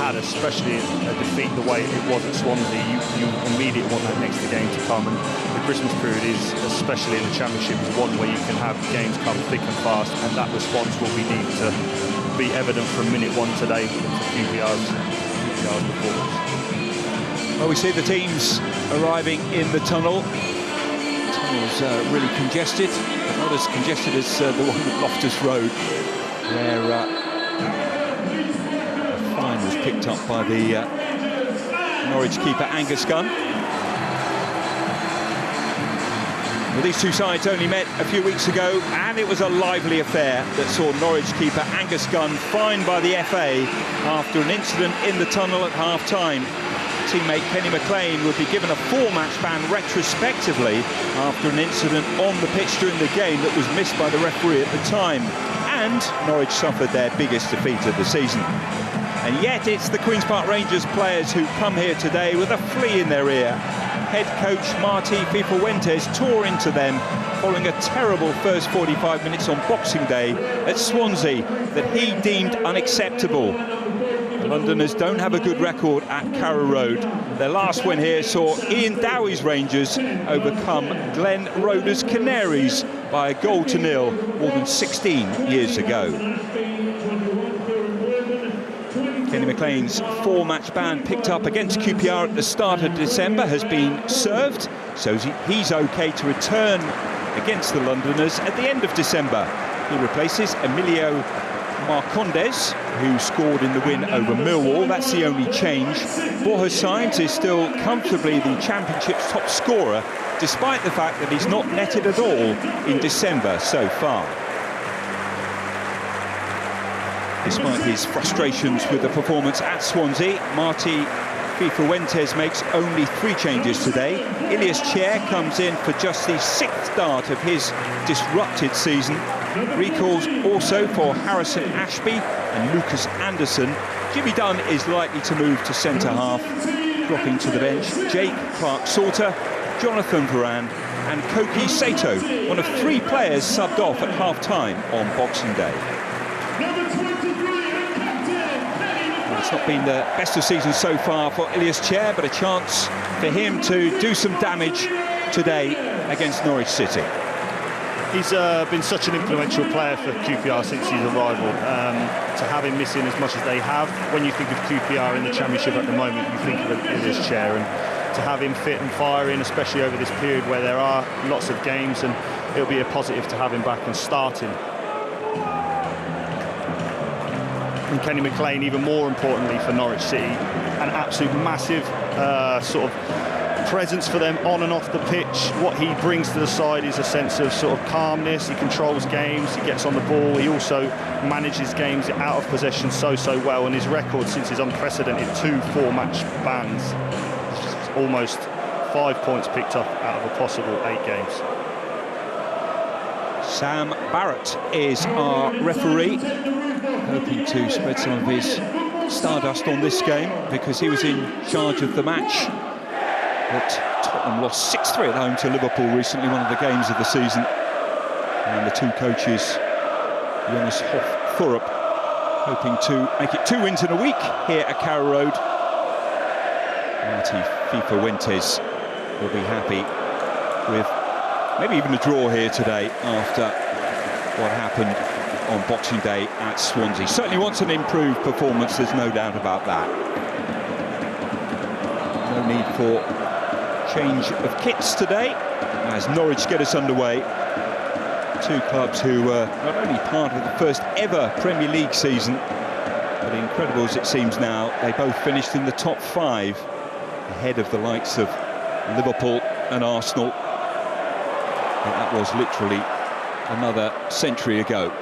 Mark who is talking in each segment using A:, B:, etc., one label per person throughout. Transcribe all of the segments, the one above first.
A: had, especially a defeat the way it was at Swansea, you immediately want that next game to come. And the Christmas period is, especially in the Championship, is one where you can have games come thick and fast, and that response will be needed to be evident from minute one today for QPR's performance.
B: Well, we see the teams arriving in the tunnel. The tunnel's really congested, but not as congested as the one at Loftus Road, where a fine was picked up by the Norwich keeper Angus Gunn. Well, these two sides only met a few weeks ago, and it was a lively affair that saw Norwich keeper Angus Gunn fined by the FA after an incident in the tunnel at half-time. Teammate Kenny McLean would be given a 4-match ban retrospectively after an incident on the pitch during the game that was missed by the referee at the time. And Norwich suffered their biggest defeat of the season. And yet it's the Queen's Park Rangers players who come here today with a flea in their ear. Head coach Martí Cifuentes tore into them following a terrible first 45 minutes on Boxing Day at Swansea that he deemed unacceptable. The Londoners don't have a good record at Carrow Road. Their last win here saw Ian Dowie's Rangers overcome Glenn Roeder's Canaries by 1-0 more than 16 years ago. Kenny McLean's 4-match ban picked up against QPR at the start of December has been served, so he's OK to return against the Londoners at the end of December. He replaces Emilio Marcondes, who scored in the win over Millwall. That's the only change. Borja Sainz is still comfortably the Championship's top scorer, despite the fact that he's not netted at all in December so far. Despite his frustrations with the performance at Swansea, Martí Cifuentes makes only 3 changes today. Ilias Chair comes in for just the 6th start of his disrupted season. Recalls also for Harrison Ashby and Lucas Anderson. Jimmy Dunn is likely to move to centre-half, dropping to the bench Jake Clark-Salter, Jonathan Varane and Koki Sato, one of 3 players subbed off at half-time on Boxing Day. It's not been the best of seasons so far for Ilias Chair, but a chance for him to do some damage today against Norwich City.
A: He's been such an influential player for QPR since his arrival. To have him missing as much as they have, when you think of QPR in the Championship at the moment, you think of Ilias Chair, and to have him fit and firing, especially over this period where there are lots of games, and it'll be a positive to have him back and starting. And Kenny McLean, even more importantly for Norwich City, an absolute massive sort of presence for them on and off the pitch. What he brings to the side is a sense of sort of calmness. He controls games, he gets on the ball, he also manages games out of possession so well, and his record since his unprecedented 2 4-match bans, almost 5 points picked up out of a possible 8 games.
B: Sam Barrett is our referee, hoping to spread some of his stardust on this game because he was in charge of the match that Tottenham lost 6-3 at home to Liverpool recently, one of the games of the season. And the 2 coaches, Jonas Thorup, hoping to make it 2 wins in a week here at Carrow Road. Martí Cifuentes will be happy with maybe even a draw here today after what happened on Boxing Day at Swansea. Certainly wants an improved performance, there's no doubt about that. No need for change of kits today as Norwich get us underway. 2 clubs who were not only part of the first ever Premier League season, but incredible as it seems now, they both finished in the top 5 ahead of the likes of Liverpool and Arsenal. And that was literally another century ago.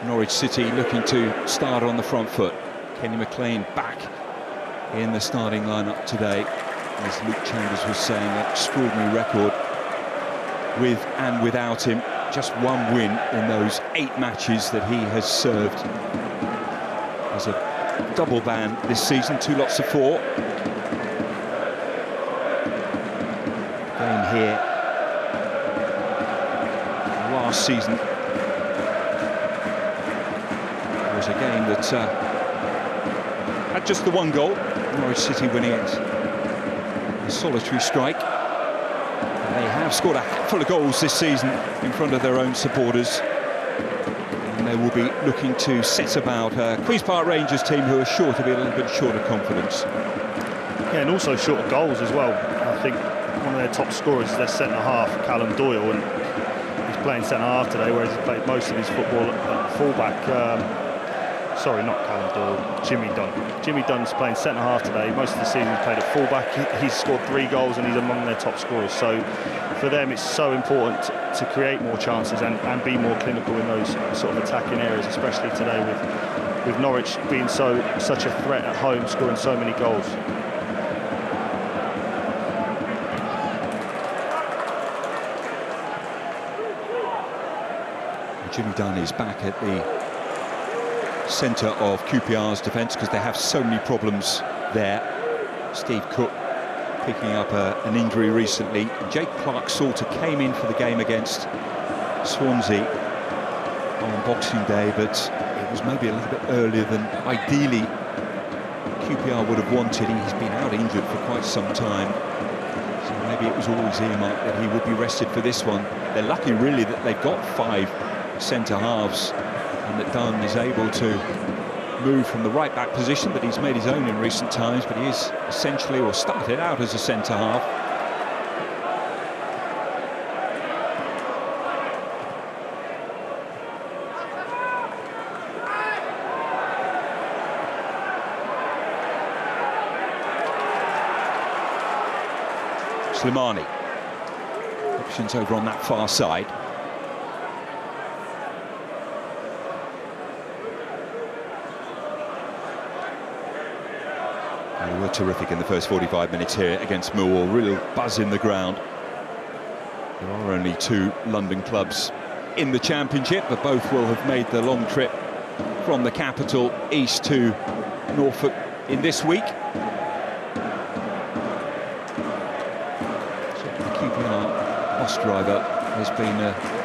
B: Norwich City looking to start on the front foot. Kenny McLean back in the starting lineup today. As Luke Chambers was saying, an extraordinary record with and without him. Just 1 win in those 8 matches that he has served as a double ban this season, 2 lots of 4. Game here last season was a game that had just the one goal. Norwich City winning it. A solitary strike. They have scored a handful of goals this season in front of their own supporters. And they will be looking to set about Queen's Park Rangers team, who are sure to be a little bit short of confidence.
A: Yeah, and also short of goals as well. I think one of their top scorers is their centre-half, Callum Doyle, and he's playing centre-half today, whereas he's played most of his football at full-back. Sorry, not Callum Doyle, Jimmy Dunn. Jimmy Dunn's playing centre-half today. Most of the season he's played at full-back. He's scored 3 goals and he's among their top scorers. So for them it's so important to create more chances and be more clinical in those sort of attacking areas, especially today with Norwich being such a threat at home, scoring so many goals.
B: Jimmy Dunn is back at the centre of QPR's defence because they have so many problems there. Steve Cook picking up an injury recently. Jake Clark-Salter came in for the game against Swansea on Boxing Day, but it was maybe a little bit earlier than ideally QPR would have wanted. He's been out injured for quite some time, so maybe it was always earmarked that he would be rested for this one. They're lucky really that they've got 5 centre-halves and that Dunn is able to move from the right-back position that he's made his own in recent times, but he is essentially, or started out as a centre-half. Slimani. Options over on that far side. They were terrific in the first 45 minutes here against Millwall. Real buzz in the ground. There are only 2 London clubs in the Championship, but both will have made the long trip from the capital east to Norfolk in this week. The QPR bus driver has been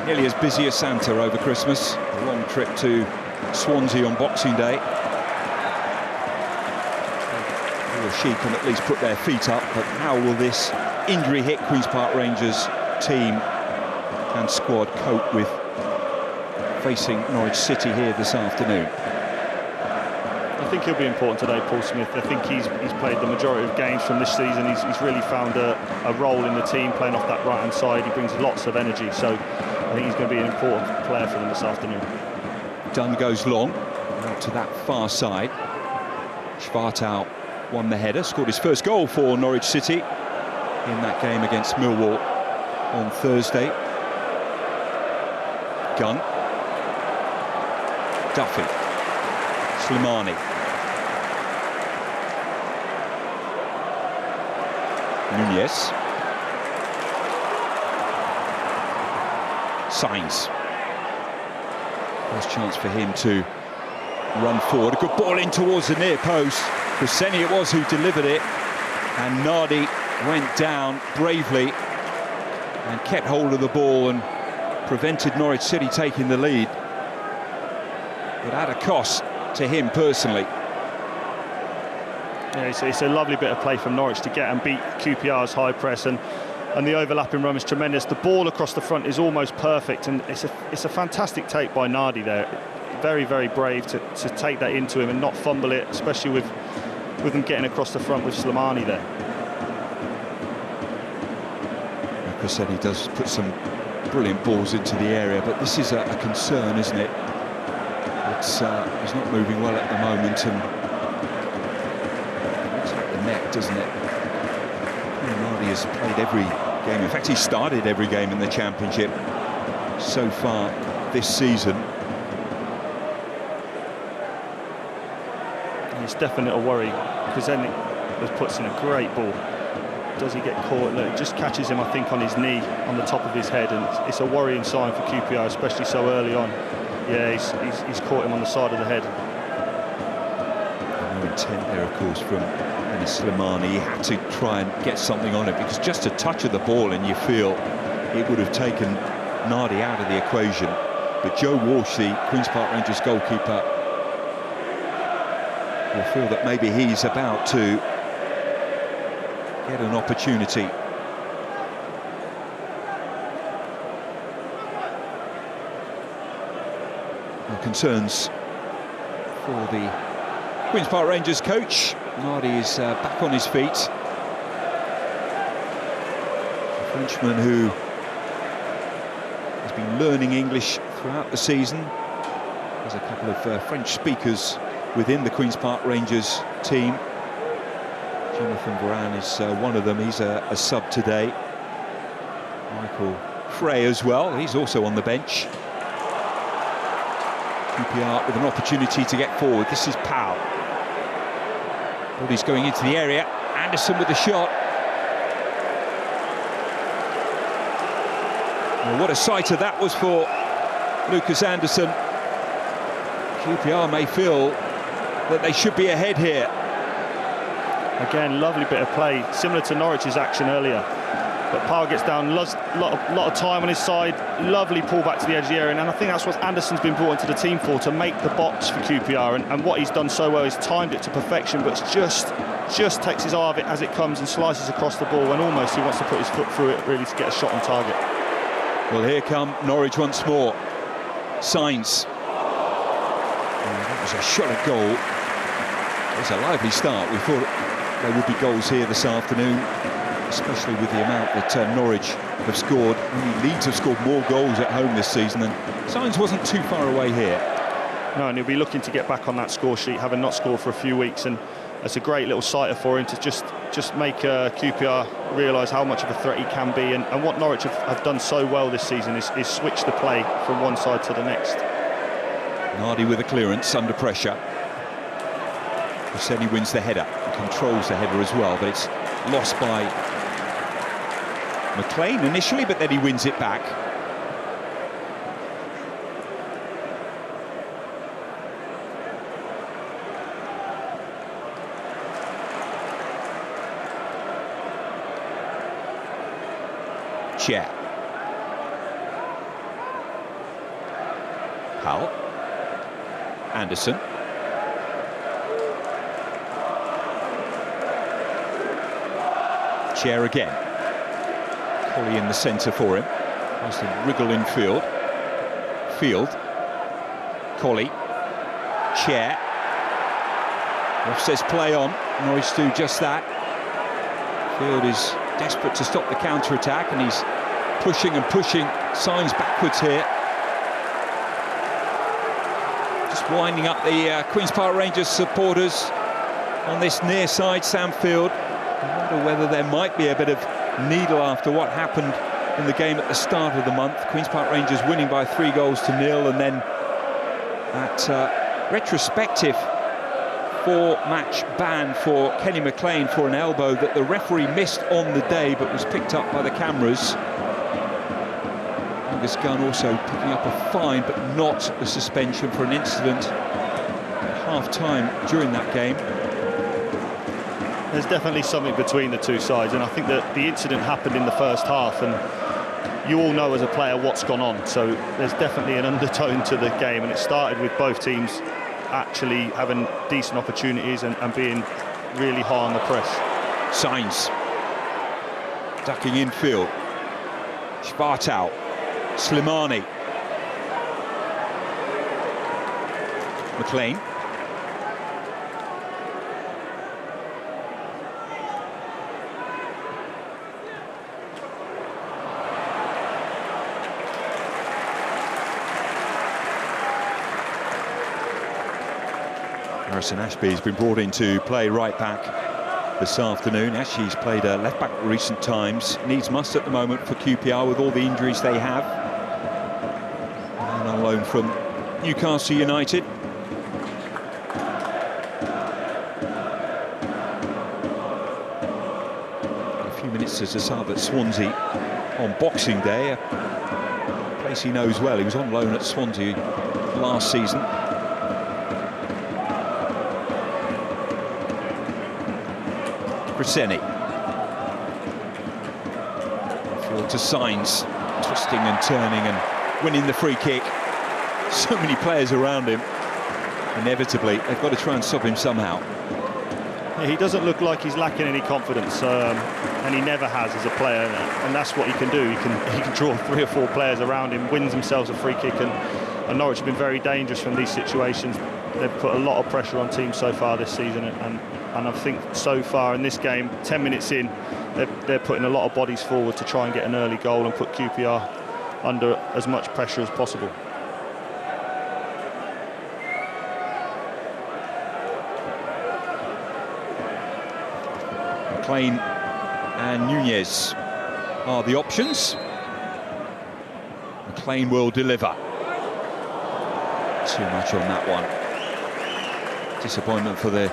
B: nearly as busy as Santa over Christmas. A long trip to Swansea on Boxing Day. She can at least put their feet up, but how will this injury-hit Queen's Park Rangers team and squad cope with facing Norwich City here this afternoon?
A: I think he'll be important today, Paul Smith. I think he's played the majority of games from this season. He's really found a role in the team, playing off that right-hand side. He brings lots of energy, so I think he's going to be an important player for them this afternoon.
B: Dunn goes long, out to that far side. Schwartau won the header, scored his first goal for Norwich City in that game against Millwall on Thursday. Gunn. Duffy. Slimani. Nunez. Sainz. First chance for him to run forward. A good ball in towards the near post. Husseini it was who delivered it, and Nardi went down bravely and kept hold of the ball and prevented Norwich City taking the lead, but at a cost to him personally.
A: Yeah, it's a lovely bit of play from Norwich to get and beat QPR's high press, and the overlapping run is tremendous. The ball across the front is almost perfect, and it's a fantastic take by Nardi there. Very, very brave to take that into him and not fumble it, especially with them getting across the front with Slimani there.
B: Like I said, he does put some brilliant balls into the area, but this is a concern, isn't it? He's not moving well at the moment, and it looks like the neck, doesn't it? Nardi has played every game. In fact, he started every game in the Championship so far this season.
A: It's definitely a worry, because then it puts in a great ball. Does he get caught? Look, it just catches him, I think, on his knee, on the top of his head, and it's a worrying sign for QPR, especially so early on. Yeah, he's caught him on the side of the head.
B: No intent there, of course, from Slimani. He had to try and get something on it, because just a touch of the ball and you feel it would have taken Nardi out of the equation. But Joe Walsh, the Queen's Park Rangers goalkeeper, will feel that maybe he's about to get an opportunity. No concerns for the Queen's Park Rangers coach. Nardi is back on his feet. A Frenchman who has been learning English throughout the season. There's a couple of French speakers within the Queen's Park Rangers team. Jonathan Varane is one of them. He's a sub today. Michael Frey as well. He's also on the bench. QPR with an opportunity to get forward. This is Powell. Body's going into the area. Anderson with the shot. Well, what a sighter that was for Lucas Anderson. QPR may feel that they should be ahead here.
A: Again, lovely bit of play, similar to Norwich's action earlier. But Powell gets down, lot of time on his side, lovely pull back to the edge of the area, and I think that's what Anderson's been brought into the team for, to make the box for QPR, and what he's done so well is timed it to perfection, but it's just takes his eye of it as it comes and slices across the ball, and almost he wants to put his foot through it really to get a shot on target.
B: Well, here come Norwich once more. Signs. That was a shot at goal. It was a lively start. We thought there would be goals here this afternoon, especially with the amount that Norwich have scored. Leeds have scored more goals at home this season, and Signs wasn't too far away here.
A: No, and he'll be looking to get back on that score sheet, having not scored for a few weeks, and it's a great little sighter for him to just make QPR realise how much of a threat he can be, and what Norwich have done so well this season is switch the play from one side to the next.
B: Nardi with a clearance under pressure. Husseini wins the header, controls the header as well, but it's lost by McLean initially, but then he wins it back. Chair. Powell. Anderson. Chair again. Colley in the centre for him. Wants to wriggle in field. Colley. Chair. Ref says play on. Norwich do just that. Field is desperate to stop the counter-attack, and he's pushing and pushing Signs backwards here. Just winding up the Queen's Park Rangers supporters on this near side, Sam Field. I wonder whether there might be a bit of needle after what happened in the game at the start of the month. Queen's Park Rangers winning by 3-0, and then that retrospective 4-match ban for Kenny McLean for an elbow that the referee missed on the day but was picked up by the cameras. Angus Gunn also picking up a fine but not a suspension for an incident at half-time during that game.
A: There's definitely something between the two sides, and I think that the incident happened in the first half, and you all know as a player what's gone on, so there's definitely an undertone to the game, and it started with both teams actually having decent opportunities and being really high on the press.
B: Signs ducking infield. Schwartau, Slimani, McLean. Harrison Ashby has been brought in to play right back this afternoon. Actually, he's played left back recent times. Needs must at the moment for QPR with all the injuries they have. And on loan from Newcastle United. A few minutes as a sub at Swansea on Boxing Day. A place he knows well. He was on loan at Swansea last season. Cresceni. Field to Signs, twisting and turning and winning the free kick. So many players around him. inevitably, they've got to try and stop him somehow.
A: Yeah, he doesn't look like he's lacking any confidence, and he never has as a player, and that's what he can do. He can draw 3 or 4 players around him, wins themselves a free kick, and Norwich have been very dangerous from these situations. They've put a lot of pressure on teams so far this season, and I think so far in this game, 10 minutes in, they're putting a lot of bodies forward to try and get an early goal and put QPR under as much pressure as possible.
B: McLean and Nunez are the options. McLean will deliver. Too much on that one. Disappointment for the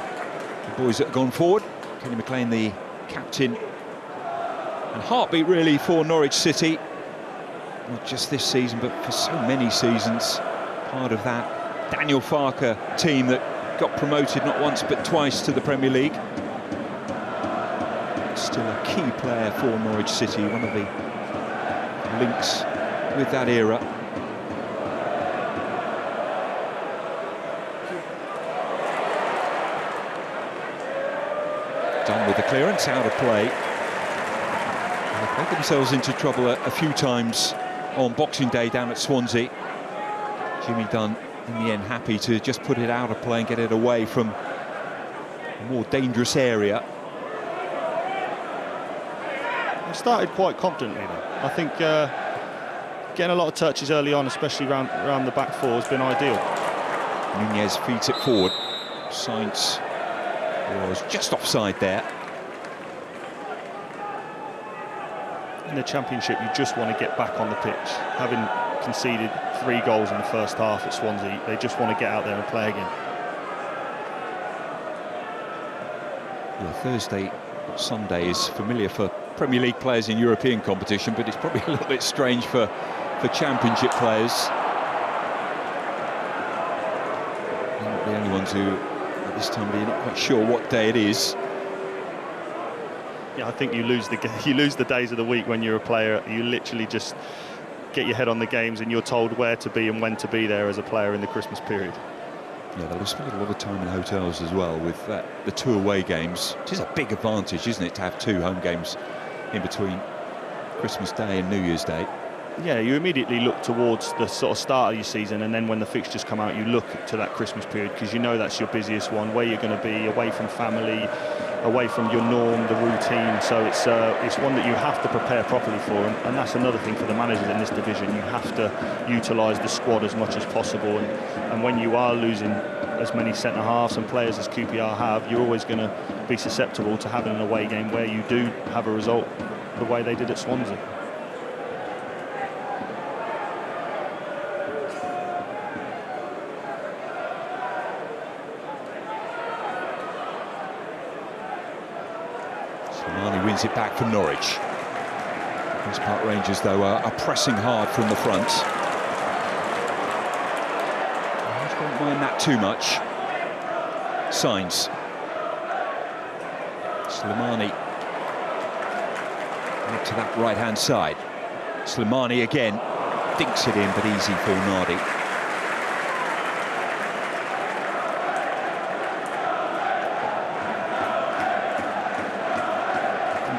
B: boys that have gone forward. Kenny McLean, the captain and heartbeat really for Norwich City, not just this season but for so many seasons. Part of that Daniel Farker team that got promoted not once but twice to the Premier League. Still a key player for Norwich City, one of the links with that era. Done with the clearance, out of play. They played themselves into trouble a few times on Boxing Day down at Swansea. Jimmy Dunn, in the end, happy to just put it out of play and get it away from a more dangerous area.
A: They started quite confidently, though. I think getting a lot of touches early on, especially around the back 4, has been ideal.
B: Nunez feeds it forward. Sainz was just offside there.
A: In the Championship, you just want to get back on the pitch. Having conceded 3 goals in the first half at Swansea, they just want to get out there and play again.
B: Yeah, Thursday, Sunday is familiar for Premier League players in European competition, but it's probably a little bit strange for Championship players. They're not the only ones who, at this time of year, not quite sure what day it is.
A: Yeah, I think you lose the days of the week when you're a player. You literally just get your head on the games, and you're told where to be and when to be there as a player in the Christmas period.
B: Yeah, they'll have spent a lot of time in hotels as well with the 2 away games. It is a big advantage, isn't it, to have 2 home games in between Christmas Day and New Year's Day.
A: Yeah, you immediately look towards the sort of start of your season, and then when the fixtures come out, you look to that Christmas period, because you know that's your busiest one, where you're going to be, away from family, away from your norm, the routine. So it's one that you have to prepare properly for, and that's another thing for the managers in this division. You have to utilise the squad as much as possible, and when you are losing as many centre-halves and players as QPR have, you're always going to be susceptible to having an away game where you do have a result the way they did at Swansea.
B: Wins it back for Norwich. Queen's Park Rangers, though, are pressing hard from the front. I don't mind that too much. Sainz. Slimani up to that right-hand side. Slimani again, dinks it in, but easy for Nardi.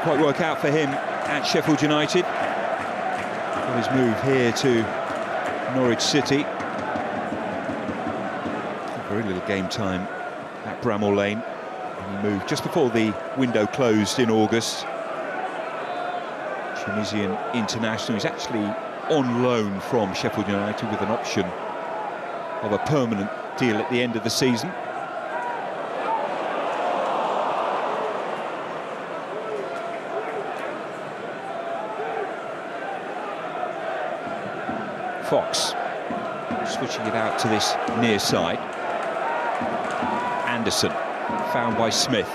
B: Quite work out for him at Sheffield United. For his move here to Norwich City. Very little game time at Bramall Lane. And he moved just before the window closed in August. Tunisian international. He's actually on loan from Sheffield United with an option of a permanent deal at the end of the season. Fox switching it out to this near side. Anderson found by Smith.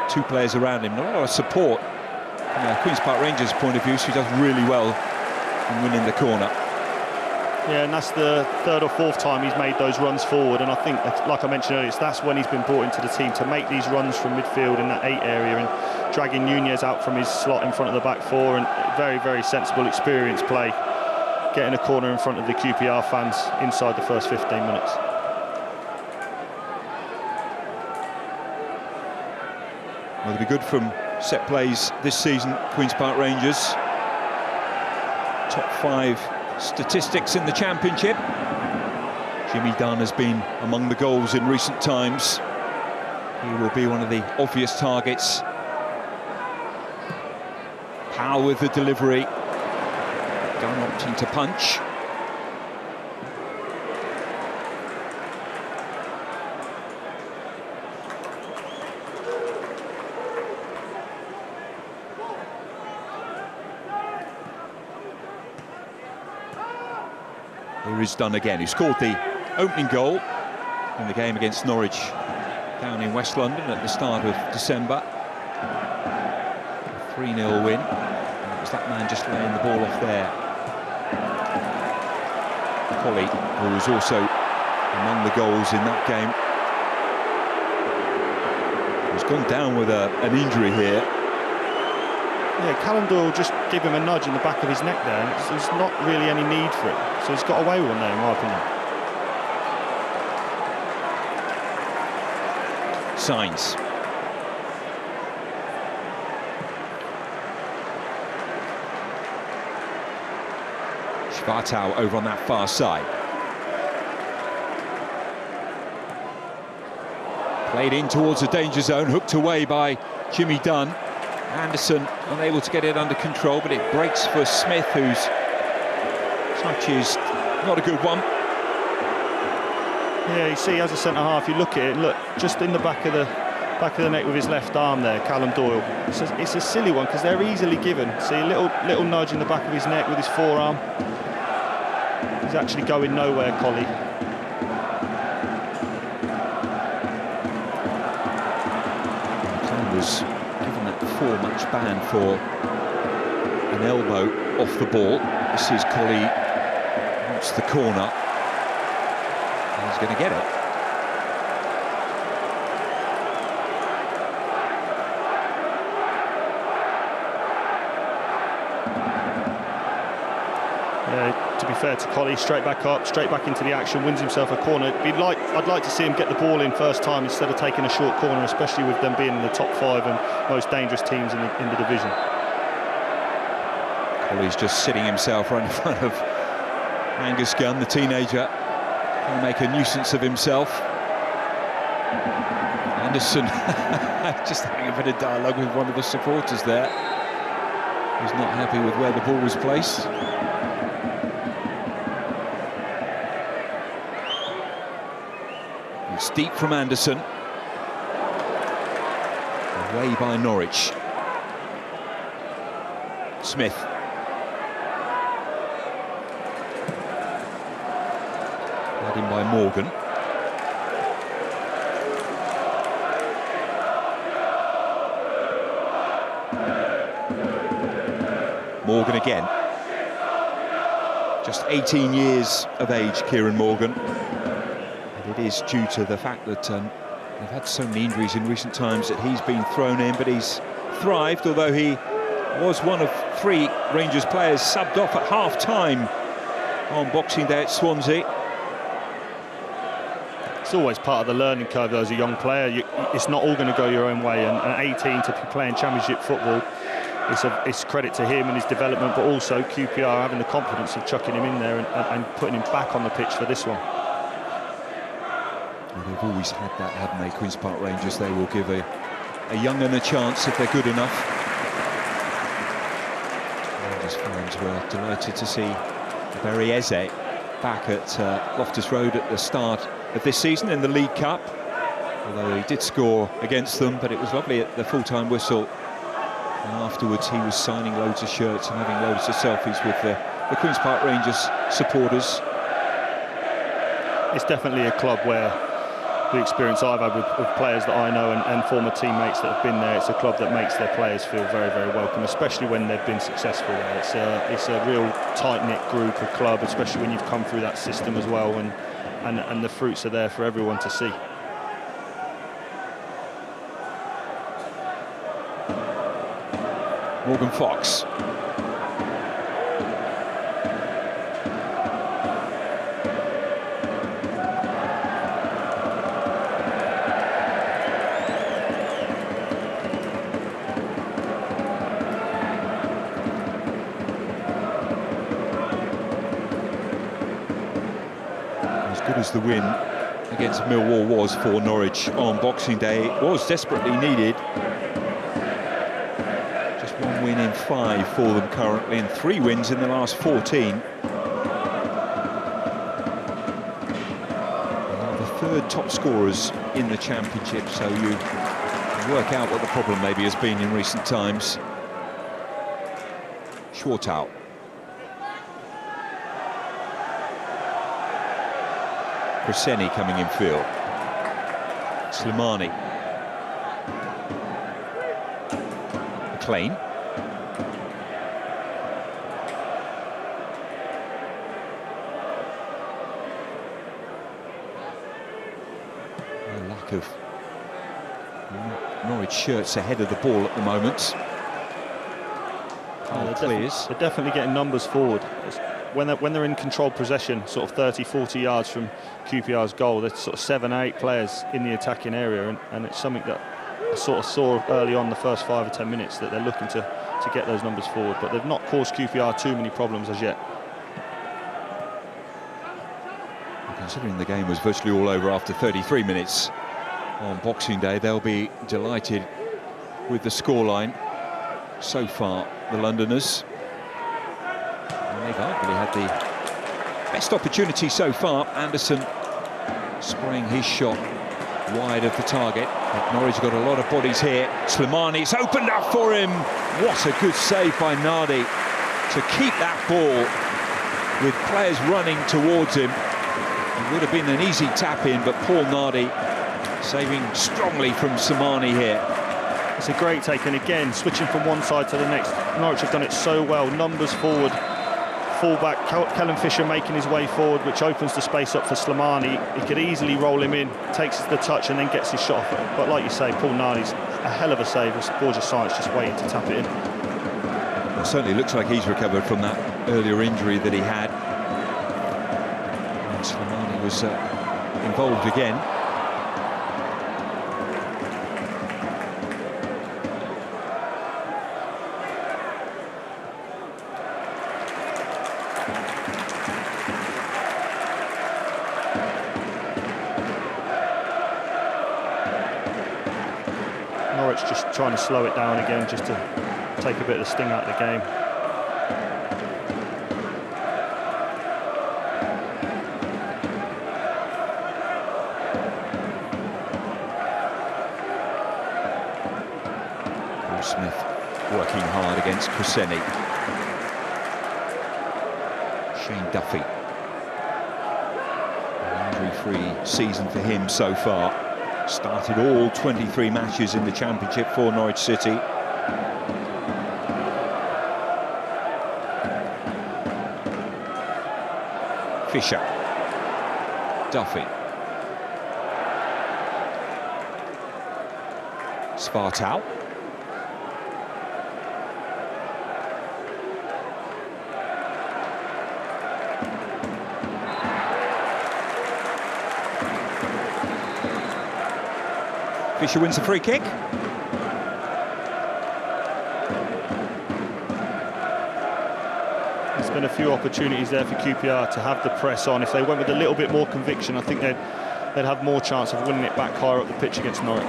B: 2 players around him, not a lot of support from Queen's Park Rangers' point of view, so he does really well in winning the corner.
A: Yeah, and that's the 3rd or 4th time he's made those runs forward, and I think, like I mentioned earlier, that's when he's been brought into the team, to make these runs from midfield in that 8 area and dragging Nunez out from his slot in front of the back 4, and very, very sensible, experienced play. Getting a corner in front of the QPR fans inside the first 15 minutes.
B: Well, they'll be good from set plays this season, Queen's Park Rangers. Top 5 statistics in the Championship. Jimmy Dunn has been among the goals in recent times. He will be one of the obvious targets. Power with the delivery. Gunn opting to punch. Here is Dunn again, who scored the opening goal in the game against Norwich down in West London at the start of December. A 3-0 win. And it was that man just laying the ball off there. Colley, who was also among the goals in that game, has gone down with an injury here.
A: Yeah, Callum Doyle just gave him a nudge in the back of his neck there. There's not really any need for it. So he's got away with one there, in my opinion.
B: Signs. Schwartau over on that far side. Played in towards the danger zone, hooked away by Jimmy Dunn. Anderson unable to get it under control, but it breaks for Smith, whose touch is not a good one.
A: Yeah, you see, as a centre-half, you look at it, look, just in the back of the neck with his left arm there, Callum Doyle. It's a silly one, because they're easily given. See, a little nudge in the back of his neck with his forearm. He's actually going nowhere, Colley.
B: Callum was given that 4-match ban for an elbow off the ball. This is Colley, wants the corner. He's going to get it.
A: To be fair to Colley, straight back up, straight back into the action, wins himself a corner. I'd like to see him get the ball in first time instead of taking a short corner, especially with them being in the top 5 and most dangerous teams in the division.
B: Colley's just sitting himself right in front of Angus Gunn, the teenager. Trying to make a nuisance of himself. Anderson just having a bit of dialogue with one of the supporters there. He's not happy with where the ball was placed. It's deep from Anderson. Away by Norwich. Smith. Led in by Morgan. Morgan again. Just 18 years of age, Kieran Morgan. And it is due to the fact that they've had so many injuries in recent times that he's been thrown in, but he's thrived, although he was one of 3 Rangers players subbed off at half-time on Boxing Day at Swansea.
A: It's always part of the learning curve, though, as a young player. It's not all going to go your own way, and at 18 to be playing Championship football, it's credit to him and his development, but also QPR having the confidence of chucking him in there and putting him back on the pitch for this one.
B: Well, they've always had that, haven't they, Queen's Park Rangers? They will give a young un a chance if they're good enough. Rangers fans were delighted to see Barry Eze back at Loftus Road at the start of this season in the League Cup, although he did score against them, but it was lovely at the full-time whistle. And afterwards he was signing loads of shirts and having loads of selfies with the Queen's Park Rangers supporters.
A: It's definitely a club where the experience I've had with players that I know and former teammates that have been there, it's a club that makes their players feel very, very welcome, especially when they've been successful there. It's a real tight-knit group of club, especially when you've come through that system as well, and the fruits are there for everyone to see.
B: Morgan Fox. as the win against Millwall was for Norwich on Boxing Day. It was desperately needed. Just 1 win in 5 for them currently, and 3 wins in the last 14. The third top scorers in the Championship, so you work out what the problem maybe has been in recent times. Schwartau. Kraseni coming in field. Slimani. McLean. A lack of Norwich shirts ahead of the ball at the moment.
A: They're definitely getting numbers forward. When they're in controlled possession, sort of 30-40 yards from QPR's goal, there's sort of 7-8 players in the attacking area, and it's something that I sort of saw early on the first 5 or 10 minutes, that they're looking to get those numbers forward, but they've not caused QPR too many problems as yet.
B: Considering the game was virtually all over after 33 minutes on Boxing Day, they'll be delighted with the scoreline so far, the Londoners. And they've arguably had the best opportunity so far. Anderson spraying his shot wide of the target. But Norwich got a lot of bodies here. Slimani, it's opened up for him. What a good save by Nardi to keep that ball with players running towards him. It would have been an easy tap in, but Paul Nardi saving strongly from Slimani here.
A: It's a great take, and again, switching from one side to the next. Norwich have done it so well. Numbers forward, fullback, Kellen Fisher making his way forward, which opens the space up for Slimani. He could easily roll him in, takes the touch and then gets his shot off. But like you say, Paul Nardi's a hell of a save. It's Borja Science just waiting to tap it in.
B: It certainly looks like he's recovered from that earlier injury that he had. And Slimani was involved again.
A: Just trying to slow it down again, just to take a bit of the sting out of the game.
B: Paul Smith working hard against Kraseni. Shane Duffy. An injury-free season for him so far. Started all 23 matches in the Championship for Norwich City. Fisher. Duffy. Svartau. Fisher wins the free kick.
A: There's been a few opportunities there for QPR to have the press on. If they went with a little bit more conviction, I think they'd have more chance of winning it back higher up the pitch against Norwich.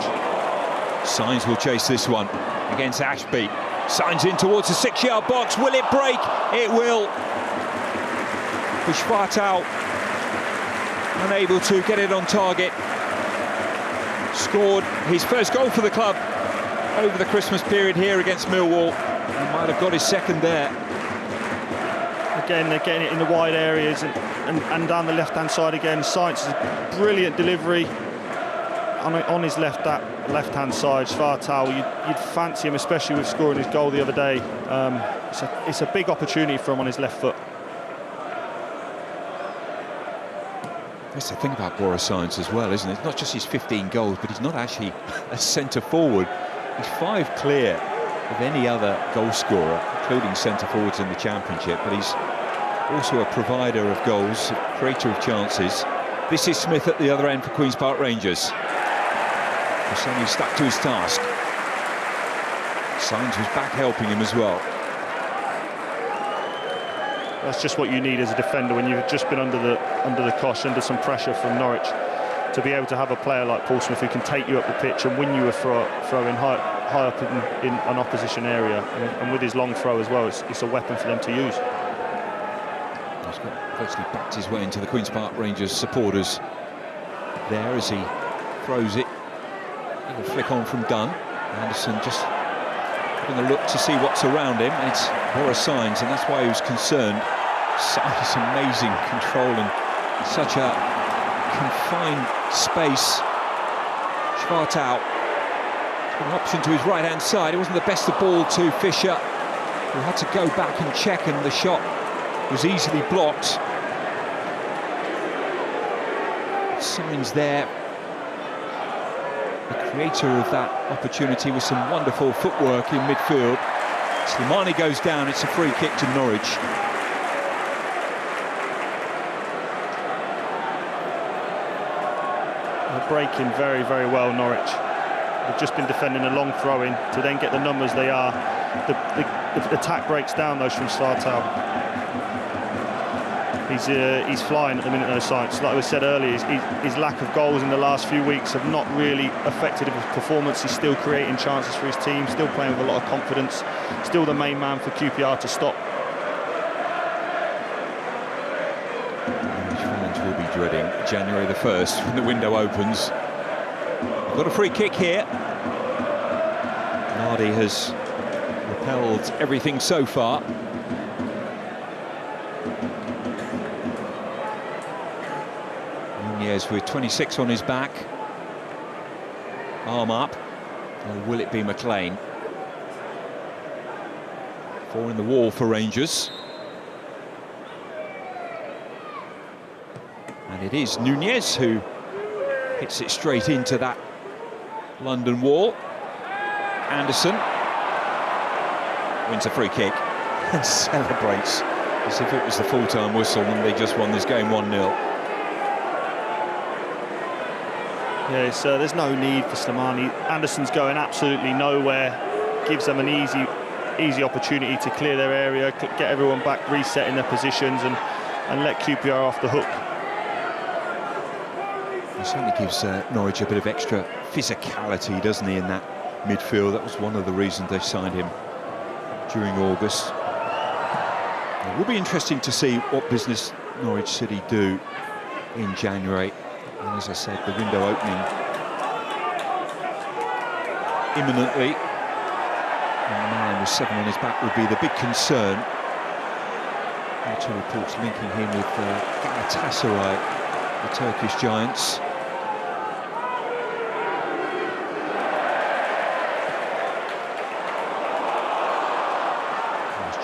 B: Sainz will chase this one against Ashby. Sainz in towards the 6-yard box. Will it break? It will. Svartau unable to get it on target. Scored his first goal for the club over the Christmas period here against Millwall. He might have got his second there.
A: Again, they're getting it in the wide areas and down the left-hand side again. Science is a brilliant delivery on his left-hand side. Svartau, you'd fancy him, especially with scoring his goal the other day. It's a big opportunity for him on his left foot.
B: That's the thing about Borja Science as well, isn't it? It's not just his 15 goals, but he's not actually a centre-forward. He's 5 clear of any other goal scorer, including centre-forwards in the Championship, but he's also a provider of goals, a creator of chances. This is Smith at the other end for Queen's Park Rangers. He's stuck to his task. Sainz was back helping him as well.
A: That's just what you need as a defender when you've just been under the cosh, under some pressure from Norwich, to be able to have a player like Paul Smith who can take you up the pitch and win you a throw in high up in an opposition area, and with his long throw as well, it's a weapon for them to use.
B: He's got virtually backed his way into the Queen's Park Rangers supporters there as he throws it. Little flick on from Gunn. Anderson just having a look to see what's around him, and it's Boris Signs, and that's why he was concerned. Signs amazing control in such a confined space. Schwartau, an option to his right-hand side. It wasn't the best of ball to Fisher, who had to go back and check, and the shot was easily blocked. Signs there, the creator of that opportunity, with some wonderful footwork in midfield. Slimani goes down, it's a free kick to Norwich.
A: They're breaking very, very well, Norwich. They've just been defending a long throw-in to then get the numbers they are. The attack breaks down those from Schwartau. He's flying at the minute, those Signs. Like we said earlier, his lack of goals in the last few weeks have not really affected his performance. He's still creating chances for his team, still playing with a lot of confidence, still the main man for QPR to stop.
B: Fans will be dreading January the 1st when the window opens. We've got a free kick here. Nardi has repelled everything so far. Nunez with 26 on his back. Arm up. Or will it be McLean? 4 in the wall for Rangers. And it is Nunez who hits it straight into that London wall. Anderson wins a free kick and celebrates as if it was the full-time whistle and they just won this game 1-0.
A: Yeah, there's no need for Slimani. Anderson's going absolutely nowhere. Gives them an easy opportunity to clear their area, get everyone back, reset in their positions, and let QPR off the hook.
B: He certainly gives Norwich a bit of extra physicality, doesn't he, in that midfield? That was one of the reasons they signed him during August. It will be interesting to see what business Norwich City do in January. And as I said, the window opening imminently. And the man with 7 on his back would be the big concern. Two reports linking him with Galatasaray, the Turkish giants.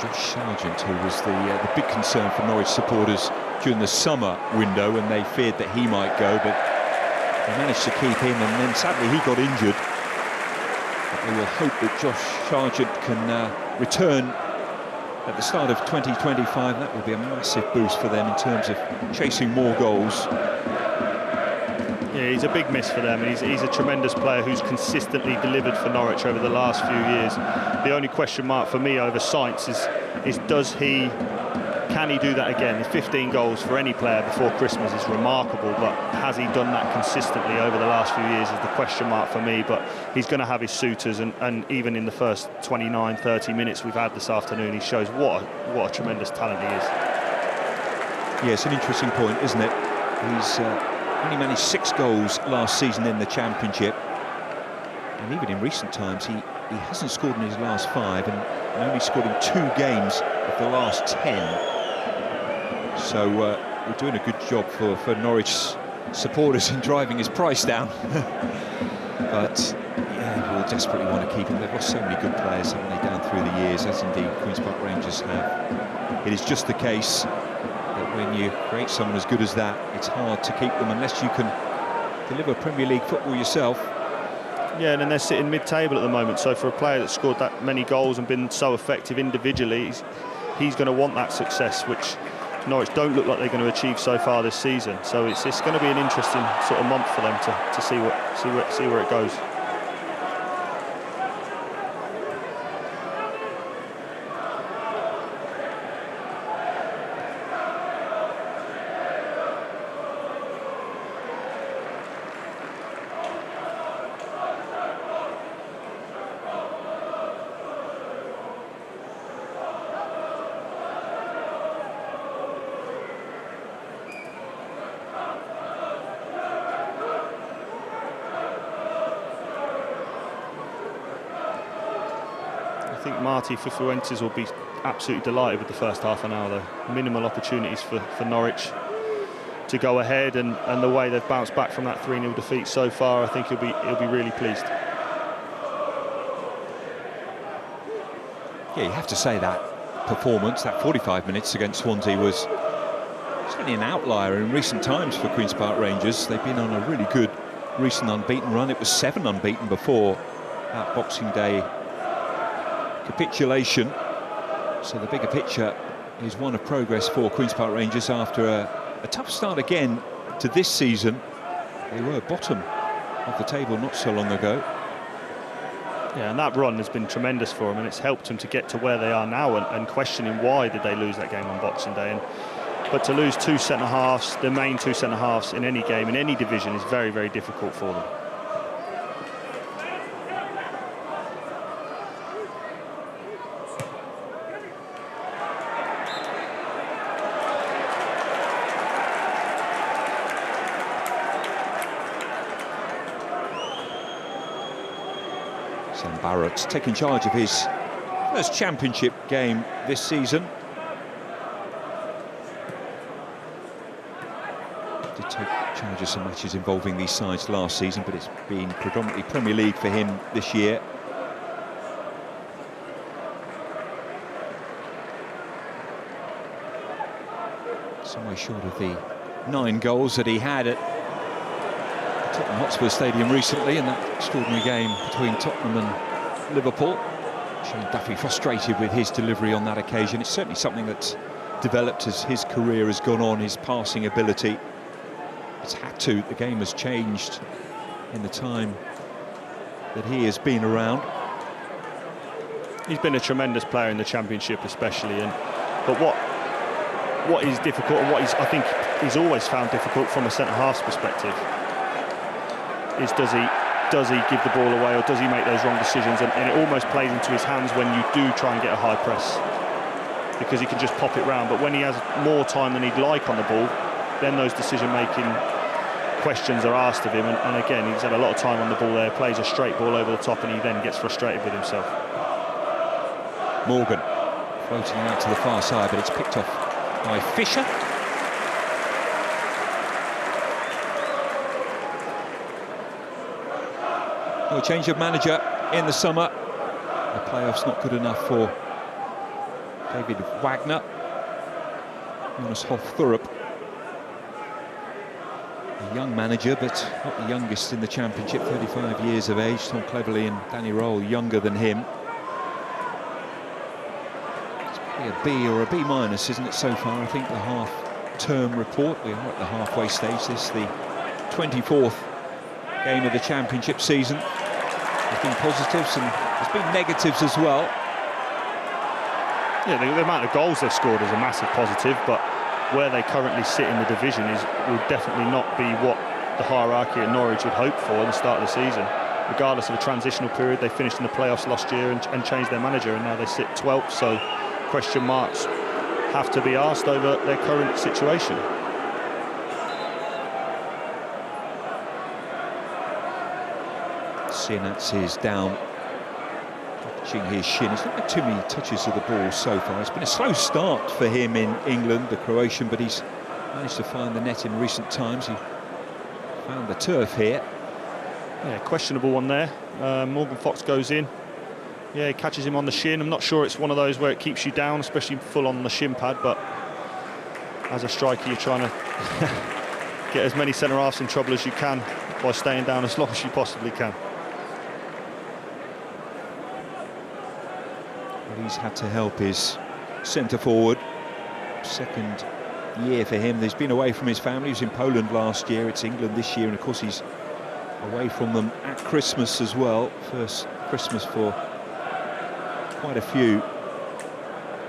B: Josh Sargent, who was the big concern for Norwich supporters during the summer window when they feared that he might go, but they managed to keep him, and then sadly he got injured. But they will hope that Josh Sargent can return at the start of 2025. That will be a massive boost for them in terms of chasing more goals.
A: Yeah, he's a big miss for them. He's a tremendous player who's consistently delivered for Norwich over the last few years. The only question mark for me over Sainz is can he do that again? 15 goals for any player before Christmas is remarkable, but has he done that consistently over the last few years is the question mark for me. But he's going to have his suitors, and even in the first 29-30 minutes we've had this afternoon, he shows what a tremendous talent he is.
B: Yeah, it's an interesting point, isn't it? He's only managed 6 goals last season in the Championship, and even in recent times he hasn't scored in his last 5 and only scored in 2 games of the last 10. So we're doing a good job for Norwich supporters in driving his price down. But yeah, we'll desperately want to keep him. They've lost so many good players, haven't they, down through the years, as indeed Queen's Park Rangers have. It is just the case that when you create someone as good as that, it's hard to keep them unless you can deliver Premier League football yourself.
A: Yeah, and then they're sitting mid-table at the moment, so for a player that's scored that many goals and been so effective individually, he's going to want that success, which Norwich don't look like they're going to achieve so far this season. So it's going to be an interesting sort of month for them to see where it goes. I think Marty Fuentes will be absolutely delighted with the first half an hour, though. Minimal opportunities for Norwich to go ahead, and the way they've bounced back from that 3-0 defeat so far, I think he'll be really pleased.
B: Yeah, you have to say that performance, that 45 minutes against Swansea, was certainly an outlier in recent times for Queen's Park Rangers. They've been on a really good recent unbeaten run. It was 7 unbeaten before that Boxing Day capitulation. So the bigger picture is one of progress for Queen's Park Rangers after a tough start again to this season. They were bottom of the table not so long ago.
A: Yeah, and that run has been tremendous for them, and it's helped them to get to where they are now, and questioning why did they lose that game on Boxing Day. But to lose 2 centre-halves, the main 2 centre-halves in any game, in any division, is very, very difficult for them.
B: Sam Barrett's taking charge of his first championship game this season. Did take charge of some matches involving these sides last season, but it's been predominantly Premier League for him this year. Some way short of the 9 goals that he had at Tottenham Hotspur Stadium recently in that extraordinary game between Tottenham and Liverpool. Shane Duffy frustrated with his delivery on that occasion. It's certainly something that's developed as his career has gone on, his passing ability. It's had to. The game has changed in the time that he has been around.
A: He's been a tremendous player in the Championship especially, but what is difficult, and what I think he's always found difficult from a centre-half's perspective, is does he give the ball away, or does he make those wrong decisions, and it almost plays into his hands when you do try and get a high press, because he can just pop it round. But when he has more time than he'd like on the ball, then those decision-making questions are asked of him, and again, he's had a lot of time on the ball there, plays a straight ball over the top, and he then gets frustrated with himself.
B: Morgan floating out to the far side, but it's picked off by Fisher. Well, a change of manager in the summer. The playoffs not good enough for David Wagner. Jonas Hoff-Thurup, a young manager, but not the youngest in the Championship, 35 years of age. Tom Cleverley and Danny Rowell younger than him. It's probably a B or a B minus, isn't it, so far? I think the half-term report. We are at the halfway stage. This is the 24th game of the Championship season. There's been positives and there's been negatives as well.
A: Yeah, the amount of goals they've scored is a massive positive, but where they currently sit in the division will definitely not be what the hierarchy at Norwich would hope for at the start of the season. Regardless of a transitional period, they finished in the playoffs last year and changed their manager, and now they sit 12th, so question marks have to be asked over their current situation.
B: Sinats is down, touching his shin. He's not had too many touches of the ball so far. It's been a slow start for him in England, the Croatian, but he's managed to find the net in recent times. He found the turf here.
A: Yeah, questionable one there. Morgan Fox goes in. Yeah, he catches him on the shin. I'm not sure it's one of those where it keeps you down, especially full on the shin pad, but as a striker, you're trying to get as many centre-halves in trouble as you can by staying down as long as you possibly can.
B: He's had to help his centre-forward. Second year for him. He's been away from his family. He was in Poland last year. It's England this year, and of course he's away from them at Christmas as well. First Christmas for quite a few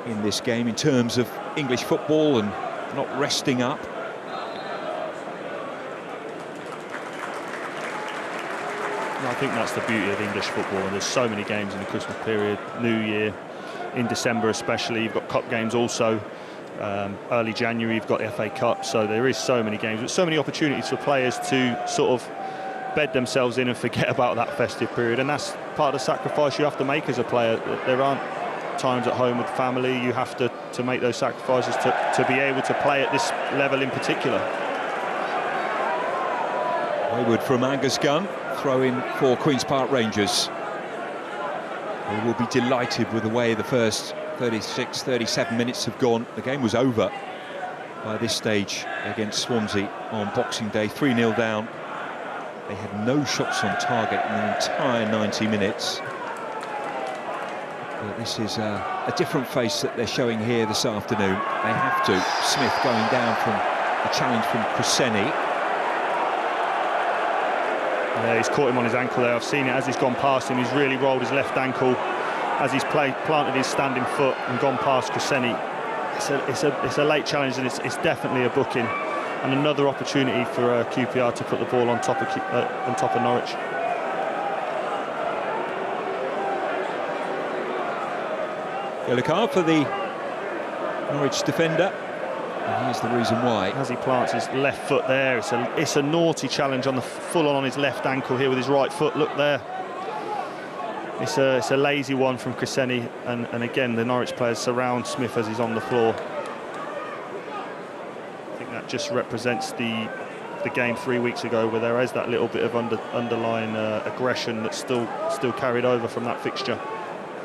B: in this game in terms of English football and not resting up.
A: I think that's the beauty of English football, and there's so many games in the Christmas period, New Year, in December especially. You've got cup games also, early January you've got the FA Cup, so there is so many games, but so many opportunities for players to sort of bed themselves in and forget about that festive period, and that's part of the sacrifice you have to make as a player. There aren't times at home with family. You have to make those sacrifices to be able to play at this level in particular.
B: Wayward from Angus Gunn, throw in for Queen's Park Rangers. They will be delighted with the way the first 36, 37 minutes have gone. The game was over by this stage against Swansea on Boxing Day, 3-0 down. They had no shots on target in the entire 90 minutes. But this is a different face that they're showing here this afternoon. They have to. Smith going down from a challenge from Cresceni.
A: Yeah, he's caught him on his ankle there. I've seen it as he's gone past him. He's really rolled his left ankle as he's planted his standing foot and gone past Cresceni. It's a late challenge, and it's definitely a booking and another opportunity for QPR to put the ball on top of Norwich.
B: Yellow card for the Norwich defender, and here's the reason why.
A: As he plants his left foot there, it's a naughty challenge on the full on his left ankle here with his right foot. Look there. It's a lazy one from Cresceni, and again the Norwich players surround Smith as he's on the floor. I think that just represents the game 3 weeks ago, where there is that little bit of underlying aggression that's still carried over from that fixture.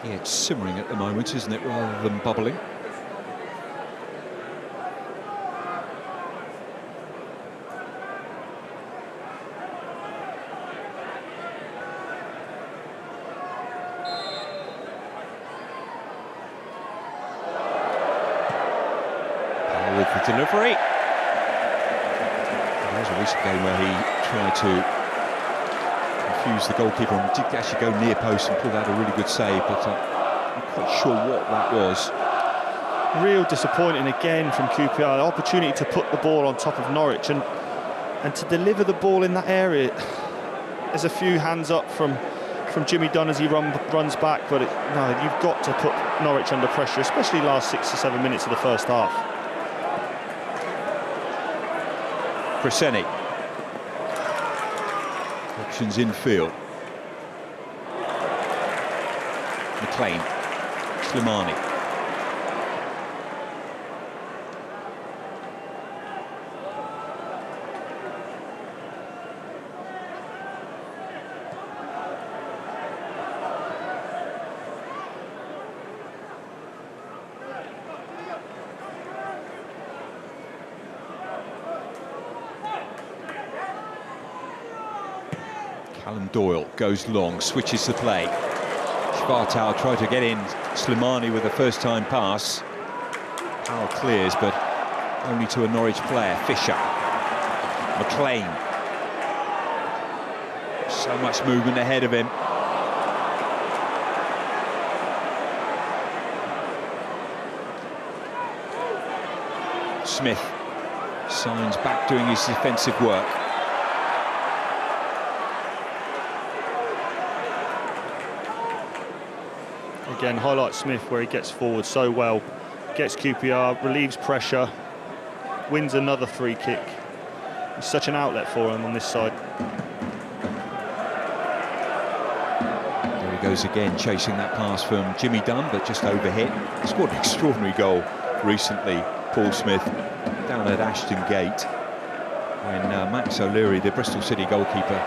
B: Yeah, it's simmering at the moment, isn't it, rather than bubbling. With the delivery. There was a recent game where he tried to confuse the goalkeeper and did actually go near post and pulled out a really good save, but I'm not quite sure what that was.
A: Real disappointing again from QPR. The opportunity to put the ball on top of Norwich and to deliver the ball in that area. There's a few hands up from Jimmy Dunn as he runs back, but no, you've got to put Norwich under pressure, especially last 6 or 7 minutes of the first half.
B: Cresceni. Options infield. McLean. Slimani. Callum Doyle goes long, switches the play. Schwartau tried to get in Slimani with a first-time pass. Powell clears, but only to a Norwich player. Fisher. McLean. So much movement ahead of him. Smith signs back doing his defensive work.
A: Again, highlight Smith where he gets forward so well, gets QPR, relieves pressure, wins another free kick. He's such an outlet for him on this side.
B: There he goes again, chasing that pass from Jimmy Dunn, but just overhit. He scored an extraordinary goal recently, Paul Smith, down at Ashton Gate, when Max O'Leary, the Bristol City goalkeeper,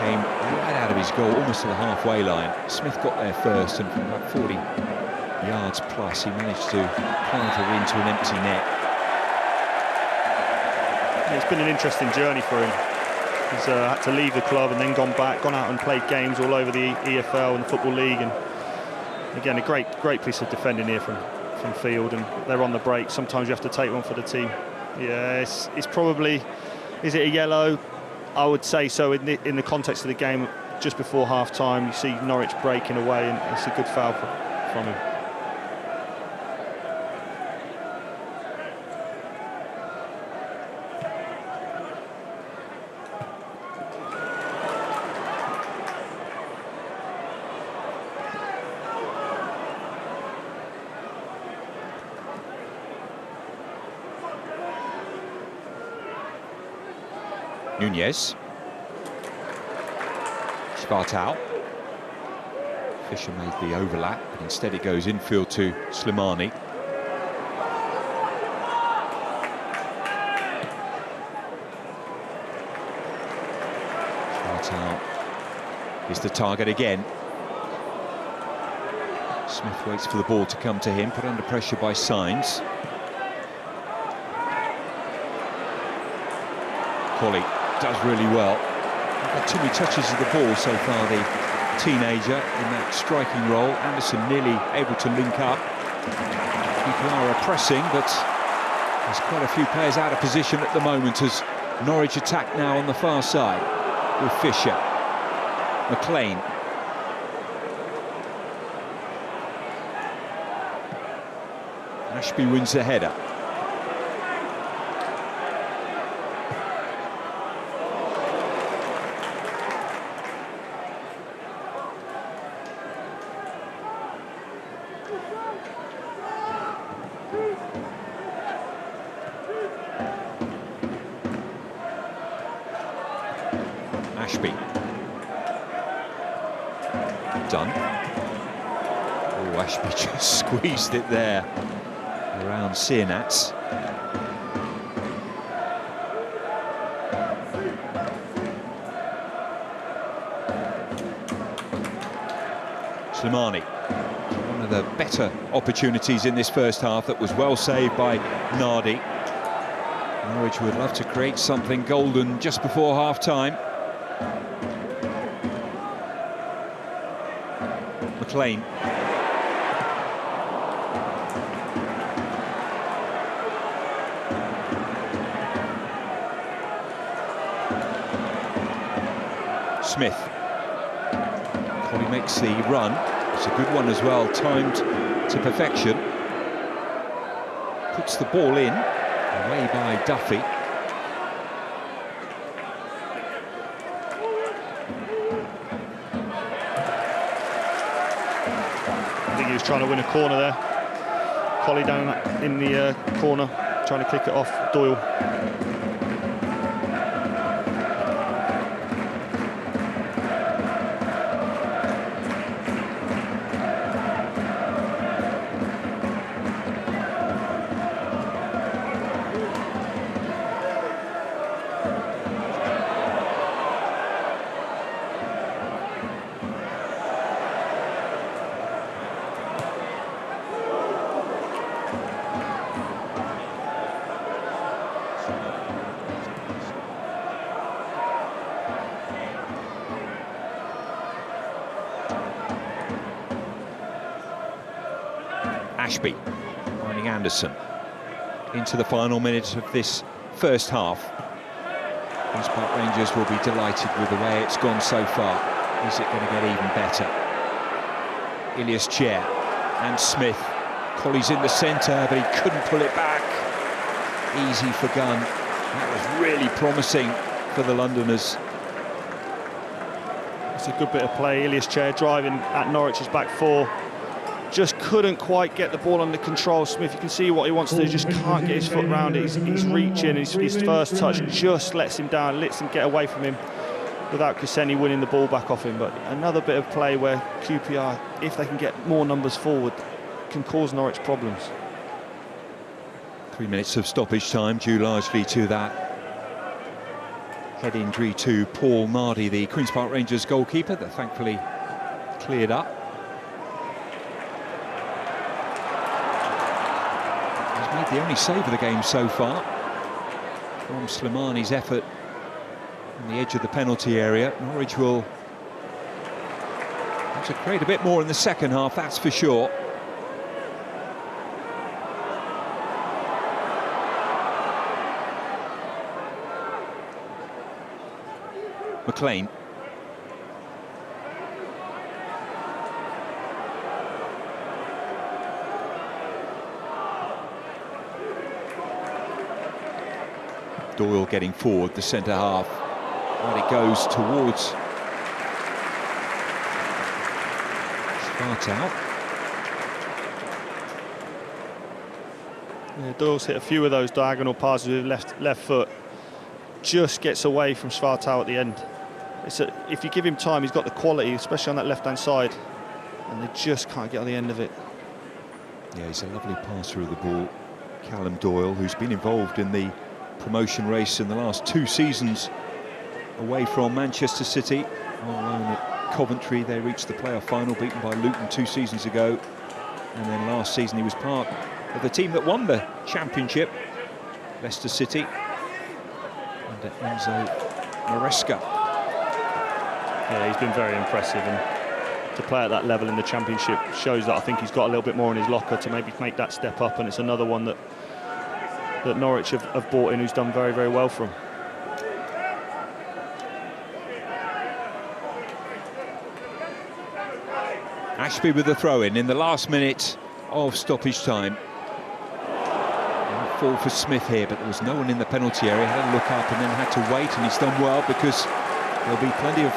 B: came right out of his goal, almost to the halfway line. Smith got there first, and from about 40 yards plus, he managed to plant it into an empty net.
A: Yeah, it's been an interesting journey for him. He's had to leave the club and then gone out and played games all over the EFL and the Football League. And again, a great piece of defending here from Field, and they're on the break. Sometimes you have to take one for the team. Yeah, it's probably, is it a yellow? I would say so in the context of the game. Just before half-time, you see Norwich breaking away, and it's a good foul from him.
B: Nunez. Schwartau. Fisher made the overlap, but instead it goes infield to Slimani. Schwartau is the target again. Smith waits for the ball to come to him, put under pressure by Sainz. Colley does really well. Not too many touches of the ball so far, the teenager in that striking role. Anderson nearly able to link up. QPR are pressing, but there's quite a few players out of position at the moment as Norwich attack now on the far side with Fisher. McLean. Ashby wins the header. Ashby. Done. Oh, Ashby just squeezed it there around Sienats. Slimani. One of the better opportunities in this first half that was well saved by Nardi. Norwich would love to create something golden just before half-time. McLean. Smith. Colley makes the run. It's a good one as well, timed to perfection. Puts the ball in, away by Duffy.
A: I think he was trying to win a corner there. Colley down in the corner, trying to kick it off Doyle.
B: Ashby finding Anderson into the final minutes of this first half. Queen's Park Rangers will be delighted with the way it's gone so far. Is it going to get even better? Ilias Chair and Smith. Colley's in the centre, but he couldn't pull it back. Easy for Gunn. That was really promising for the Londoners.
A: It's a good bit of play. Ilias Chair driving at Norwich's back four. Just couldn't quite get the ball under control. Smith, you can see what he wants to do, just can't get his foot around it. He's reaching, his first touch just lets him down, lets him get away from him without Koscielny winning the ball back off him. But another bit of play where QPR, if they can get more numbers forward, can cause Norwich problems.
B: 3 minutes of stoppage time due largely to that head injury to Paul Nardi, the Queen's Park Rangers goalkeeper, that thankfully cleared up. Made the only save of the game so far from Slimani's effort on the edge of the penalty area. Norwich will have to create a bit more in the second half, that's for sure. McLean. Doyle getting forward, the centre half, and it goes towards Schwartau.
A: Yeah, Doyle's hit a few of those diagonal passes with left foot. Just gets away from Schwartau at the end. If you give him time, he's got the quality, especially on that left-hand side. and they just can't get on the end of it.
B: Yeah, he's a lovely passer of the ball. Callum Doyle, who's been involved in the promotion race in the last 2 seasons away from Manchester City, on loan at Coventry. They reached the playoff final, beaten by Luton 2 seasons ago, and then last season he was part of the team that won the championship, Leicester City, under Enzo Maresca.
A: Yeah, he's been very impressive, and to play at that level in the championship shows that I think he's got a little bit more in his locker to maybe make that step up, and it's another one that Norwich have brought in who's done very, very well for him.
B: Ashby with the throw-in in the last minute of stoppage time. Fall for Smith here, but there was no one in the penalty area. Had a look up and then had to wait, and he's done well because there'll be plenty of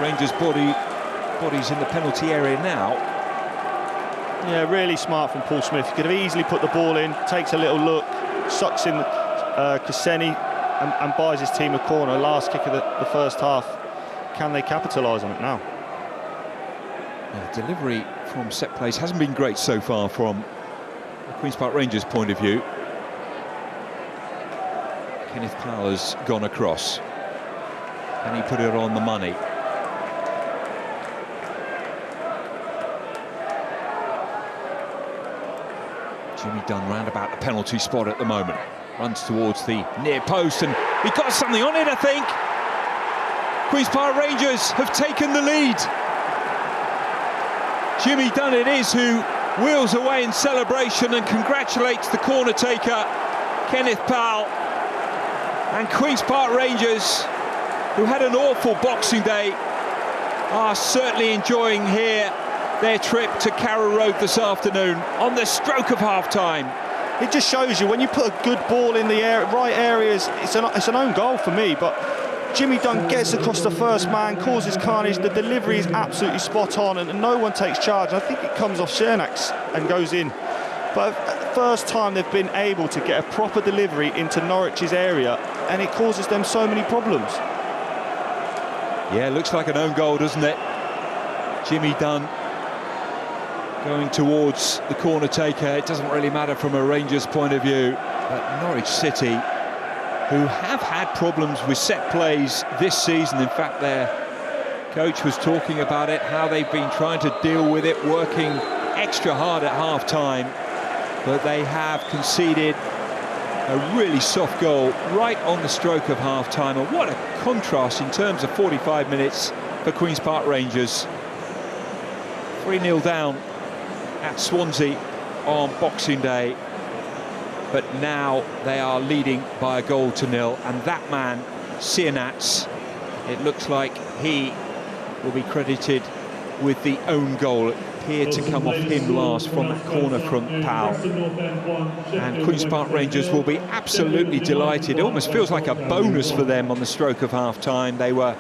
B: Rangers bodies in the penalty area now.
A: Yeah, really smart from Paul Smith. He could have easily put the ball in, takes a little look, sucks in Koscielny and buys his team a corner. Last kick of the first half. Can they capitalise on it now?
B: Delivery from set plays hasn't been great so far from the Queen's Park Rangers' point of view. Kenneth Powell has gone across. Can he put it on the money? Jimmy Dunn round about the penalty spot at the moment. Runs towards the near post, and he got something on it, I think. Queen's Park Rangers have taken the lead. Jimmy Dunn it is who wheels away in celebration and congratulates the corner taker, Kenneth Powell. And Queen's Park Rangers, who had an awful Boxing Day, are certainly enjoying here their trip to Carrow Road this afternoon on the stroke of half-time.
A: It just shows you when you put a good ball in the right areas, it's an own goal for me, but Jimmy Dunn gets across the first man, causes carnage, the delivery is absolutely spot on, and no one takes charge. I think it comes off Cernak's and goes in. But first time they've been able to get a proper delivery into Norwich's area, and it causes them so many problems.
B: Yeah, looks like an own goal, doesn't it? Jimmy Dunn going towards the corner taker. It doesn't really matter from a Rangers point of view, but Norwich City, who have had problems with set plays this season. In fact, their coach was talking about it, how they've been trying to deal with it, working extra hard at half-time, but they have conceded a really soft goal right on the stroke of half-time. And what a contrast in terms of 45 minutes for Queen's Park Rangers. 3-0 down at Swansea on Boxing Day, but now they are leading by 1-0, and that man, Cernak's, it looks like he will be credited with the own goal. It appeared to come off him last from that corner from Powell. And Queen's Park Rangers will be absolutely delighted. It almost feels like a bonus for them on the stroke of half-time. They were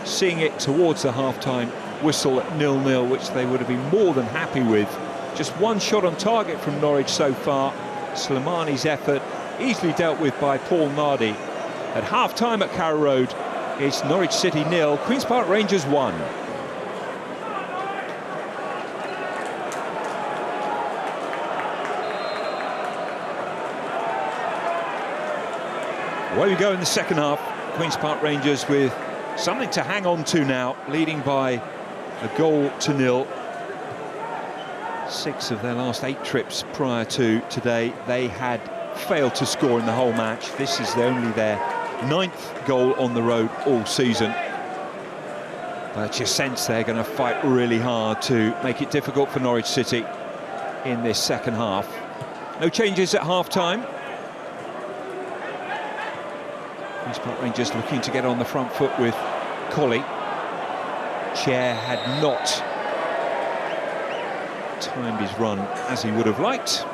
B: seeing it towards the half-time whistle at 0-0, which they would have been more than happy with. Just one shot on target from Norwich so far. Slimani's effort easily dealt with by Paul Nardi. At half-time at Carrow Road, it's Norwich City 0, Queen's Park Rangers 1. Away we go in the second half. Queen's Park Rangers with something to hang on to now, leading by 1-0. 6 of their last 8 trips prior to today, they had failed to score in the whole match. This is only their 9th goal on the road all season. But you sense they're going to fight really hard to make it difficult for Norwich City in this second half. No changes at half-time. Queen's Park Rangers looking to get on the front foot with Colley. Chair had not timed his run as he would have liked.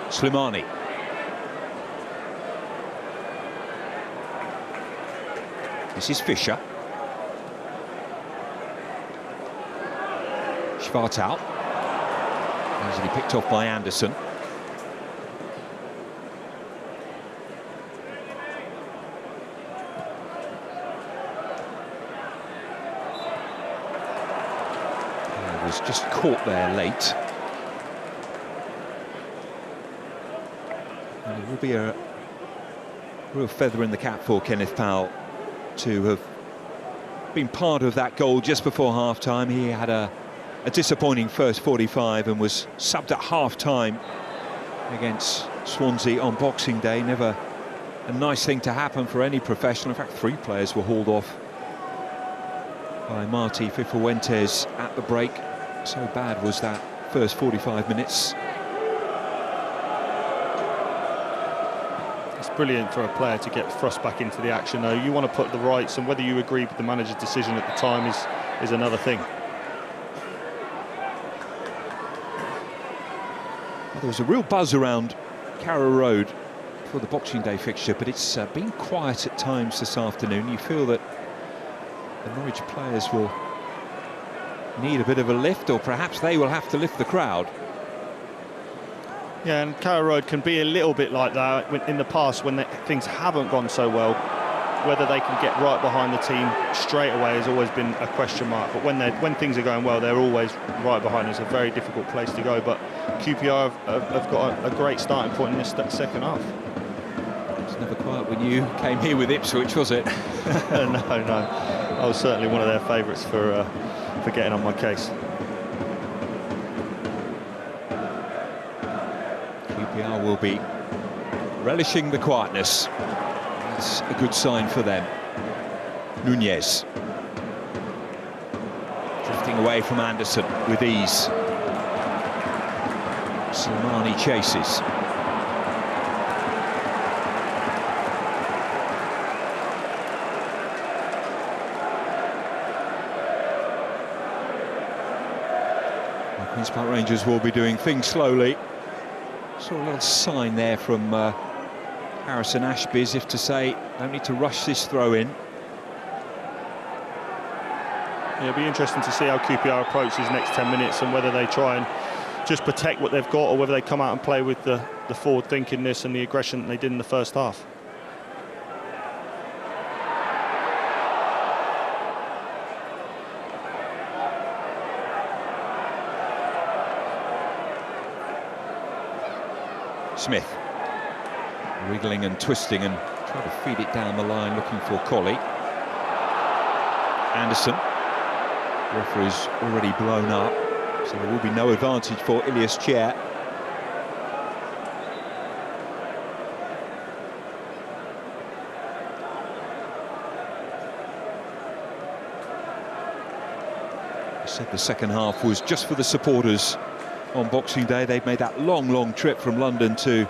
B: Slimani. This is Fisher. Schwartau. Easily picked off by Anderson. He was just caught there late. And it will be a real feather in the cap for Kenneth Powell to have been part of that goal just before half-time. He had a disappointing first 45 and was subbed at half-time against Swansea on Boxing Day. Never a nice thing to happen for any professional. In fact, 3 players were hauled off by Martí Cifuentes at the break. So bad was that first 45 minutes.
A: It's brilliant for a player to get thrust back into the action, though. You want to put the rights, and whether you agree with the manager's decision at the time is another thing.
B: Well, there was a real buzz around Carrow Road for the Boxing Day fixture, but it's been quiet at times this afternoon. You feel that the Norwich players will need a bit of a lift, or perhaps they will have to lift the crowd.
A: Yeah, and Carrow Road can be a little bit like that in the past when things haven't gone so well. Whether they can get right behind the team straight away has always been a question mark. But when things are going well, they're always right behind. It's a very difficult place to go. But QPR have got a great starting point in this second half.
B: It was never quiet when you came here with Ipswich, was it?
A: No. I was certainly one of their favourites for getting on my case.
B: QPR will be relishing the quietness. That's a good sign for them. Nunez drifting away from Anderson with ease. Slimani chases. The Queen's Park Rangers will be doing things slowly. Saw a little sign there from Harrison Ashby as if to say, don't need to rush this throw in.
A: Yeah, it'll be interesting to see how QPR approach these next 10 minutes and whether they try and just protect what they've got, or whether they come out and play with the forward thinkingness and the aggression that they did in the first half.
B: Smith wriggling and twisting and trying to feed it down the line, looking for Colley. Anderson. Referee's already blown up, so there will be no advantage for Ilias Chair. I said the second half was just for the supporters. On Boxing Day, they've made that long trip from London to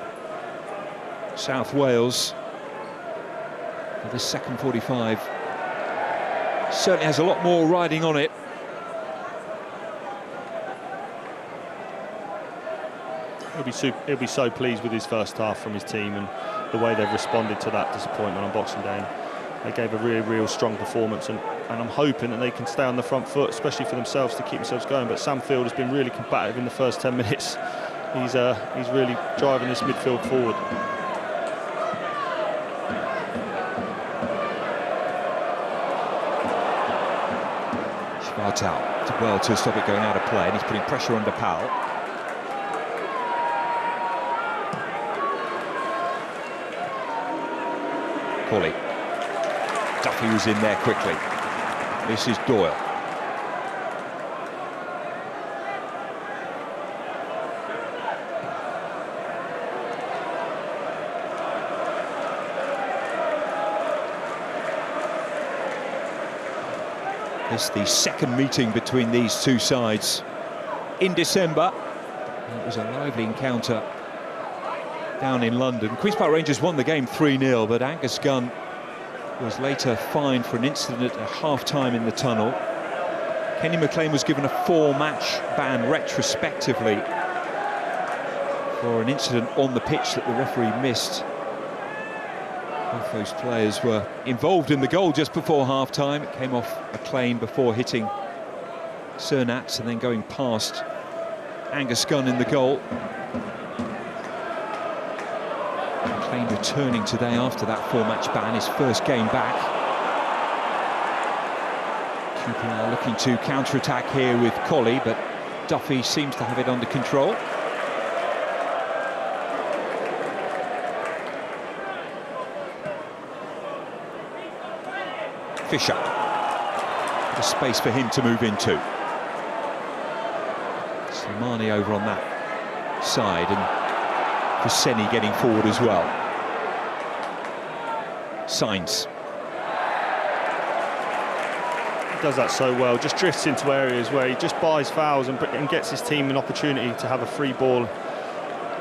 B: South Wales. But this second 45 certainly has a lot more riding on it.
A: He'll be so pleased with his first half from his team and the way they've responded to that disappointment on Boxing Day. And they gave a real strong performance, and I'm hoping that they can stay on the front foot, especially for themselves, to keep themselves going. But Sam Field has been really combative in the first 10 minutes. He's really driving this midfield forward.
B: Schwartau did well to stop it going out of play, and he's putting pressure under Powell. Colley. Duffy was in there quickly. This is Doyle. It's the second meeting between these two sides in December. It was a lively encounter down in London. Queen's Park Rangers won the game 3-0, but Angus Gunn was later fined for an incident at half-time in the tunnel. Kenny McLean was given a 4-match ban retrospectively for an incident on the pitch that the referee missed. Both those players were involved in the goal just before half-time. It came off McLean before hitting Cernats and then going past Angus Gunn in the goal. McLean returning today after that 4-match ban, his first game back. QPR looking to counter-attack here with Colley, but Duffy seems to have it under control. Fisher. There's space for him to move into. Slimani over on that side, and Kuseni getting forward as well. Sainz.
A: He does that so well, just drifts into areas where he just buys fouls and gets his team an opportunity to have a free ball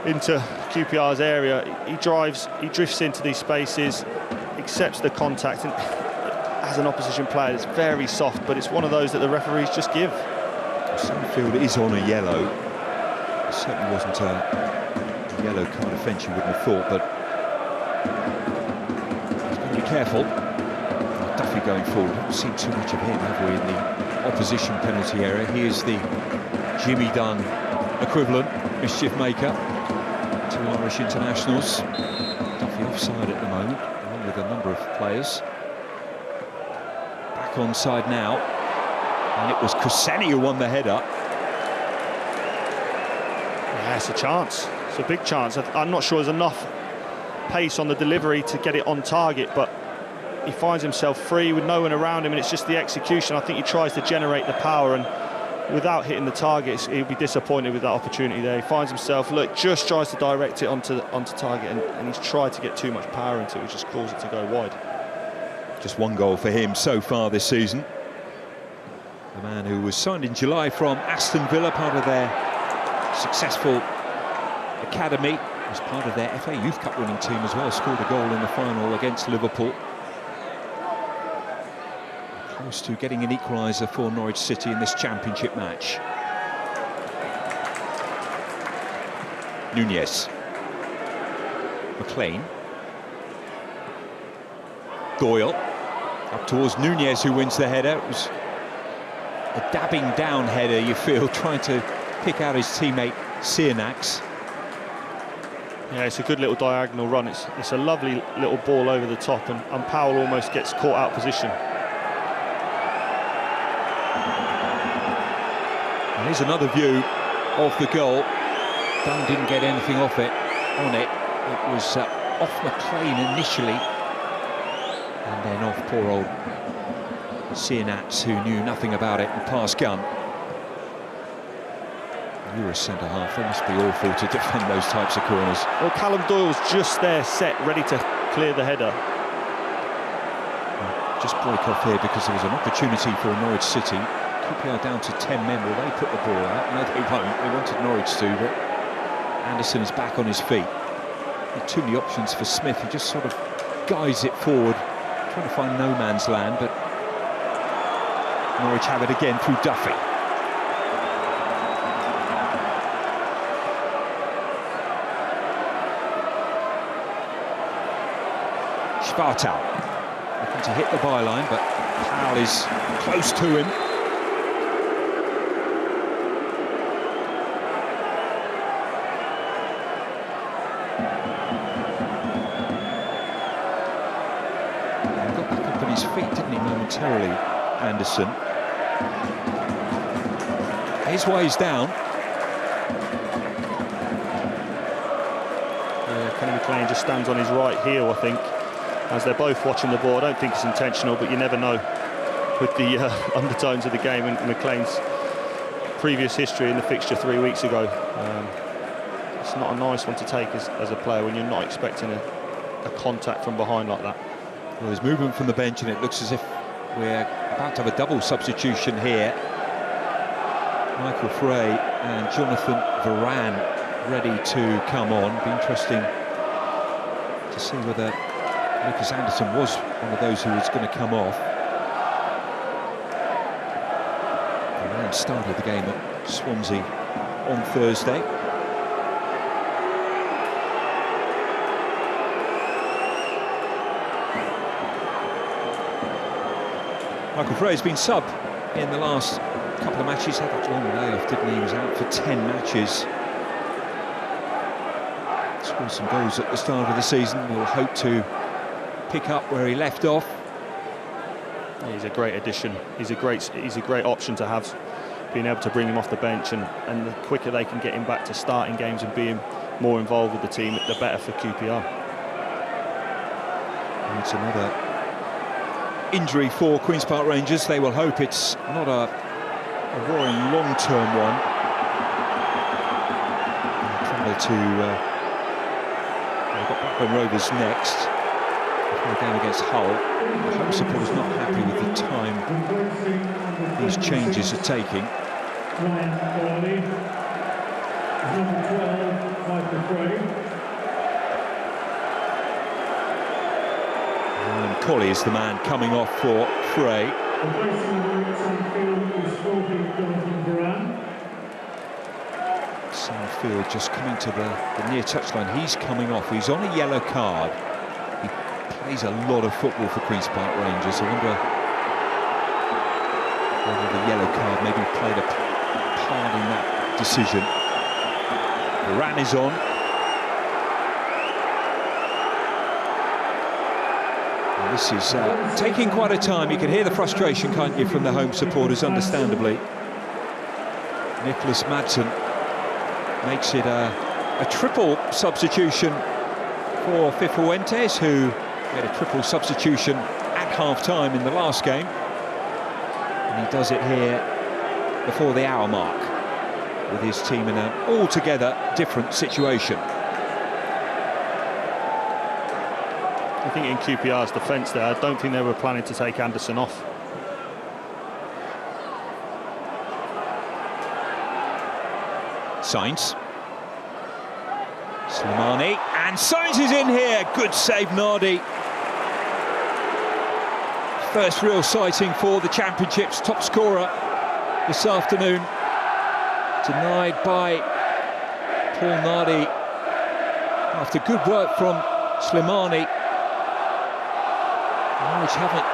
A: into QPR's area. He drives, he drifts into these spaces, accepts the contact, and as an opposition player, it's very soft, but it's one of those that the referees just give.
B: Sunfield is on a yellow. It certainly wasn't a yellow card offence, you wouldn't have thought, but he's got to be careful. Duffy going forward. We haven't seen too much of him, have we, in the opposition penalty area. He is the Jimmy Dunn equivalent, mischief maker to Irish internationals. Duffy offside at the moment, along with a number of players. Back onside now, and it was Kuseni who won the header.
A: Yeah, it's a chance. It's a big chance. I'm not sure there's enough pace on the delivery to get it on target, but he finds himself free with no one around him, and it's just the execution. I think he tries to generate the power, and without hitting the targets, he'll be disappointed with that opportunity there. He finds himself, look, just tries to direct it onto target, and he's tried to get too much power into it, which just caused it to go wide.
B: Just one goal for him so far this season. The man who was signed in July from Aston Villa, part of their successful academy, was part of their FA Youth Cup winning team as well, scored a goal in the final against Liverpool. Close to getting an equaliser for Norwich City in this championship match. Nunez. McLean. Doyle. Up towards Nunez, who wins the header. It was a dabbing down header, you feel, trying to pick out his teammate Cernats.
A: Yeah, it's a good little diagonal run. It's a lovely little ball over the top, and Powell almost gets caught out of position.
B: And here's another view of the goal. Dunn didn't get anything off it, on it. It was off McLean initially, and then off poor old Cernats, who knew nothing about it, and past Gunn. You're a centre-half, it must be awful to defend those types of corners.
A: Well, Callum Doyle's just there, set, ready to clear the header.
B: Just break off here because there was an opportunity for Norwich City. QPR down to 10 men. Will they put the ball out? No, they won't. They wanted Norwich to, but Anderson is back on his feet. Too many options for Smith. He just sort of guides it forward, trying to find no man's land, but Norwich have it again through Duffy. Schwartau looking to hit the byline, but Powell is close to him. Got back up on his feet, didn't he, momentarily, Anderson. His way's down.
A: Yeah, Kenny McLean just stands on his right heel, I think, as they're both watching the ball. I don't think it's intentional, but you never know with the undertones of the game and McLean's previous history in the fixture 3 weeks ago. It's not a nice one to take as a player when you're not expecting a contact from behind like that.
B: Well, there's movement from the bench, and it looks as if we're about to have a double substitution here. Michael Frey and Jonathan Varane ready to come on. Be interesting to see whether Lucas Anderson was one of those who was going to come off. Varane started the game at Swansea on Thursday. Michael Frey has been sub in the last couple of matches, had that long layoff, didn't he? He was out for 10 matches. Scored some goals at the start of the season. We'll hope to pick up where he left off.
A: He's a great addition. He's a great option to have, being able to bring him off the bench, and the quicker they can get him back to starting games and being more involved with the team, the better for QPR.
B: And it's another injury for Queen's Park Rangers. They will hope it's not a roaring long-term one. They'll travel to they've got Blackburn Rovers next before a game against Hull. The home supporters not happy with the time these changes are taking. And Colley is the man coming off for Frey. Field just coming to the near touchline. He's coming off. He's on a yellow card. He plays a lot of football for Queen's Park Rangers. I wonder whether the yellow card maybe played a part in that decision. Varane is on. And this is taking quite a time. You can hear the frustration, can't you, from the home supporters, understandably. Nicholas Madsen makes it a triple substitution for Cifuentes, who made a triple substitution at half-time in the last game. And he does it here before the hour mark, with his team in an altogether different situation.
A: I think in QPR's defence there, I don't think they were planning to take Anderson off.
B: Sainz. Slimani, and Sainz is in here. Good save, Nardi. First real sighting for the Championship's top scorer this afternoon. Denied by Paul Nardi after good work from Slimani. Norwich haven't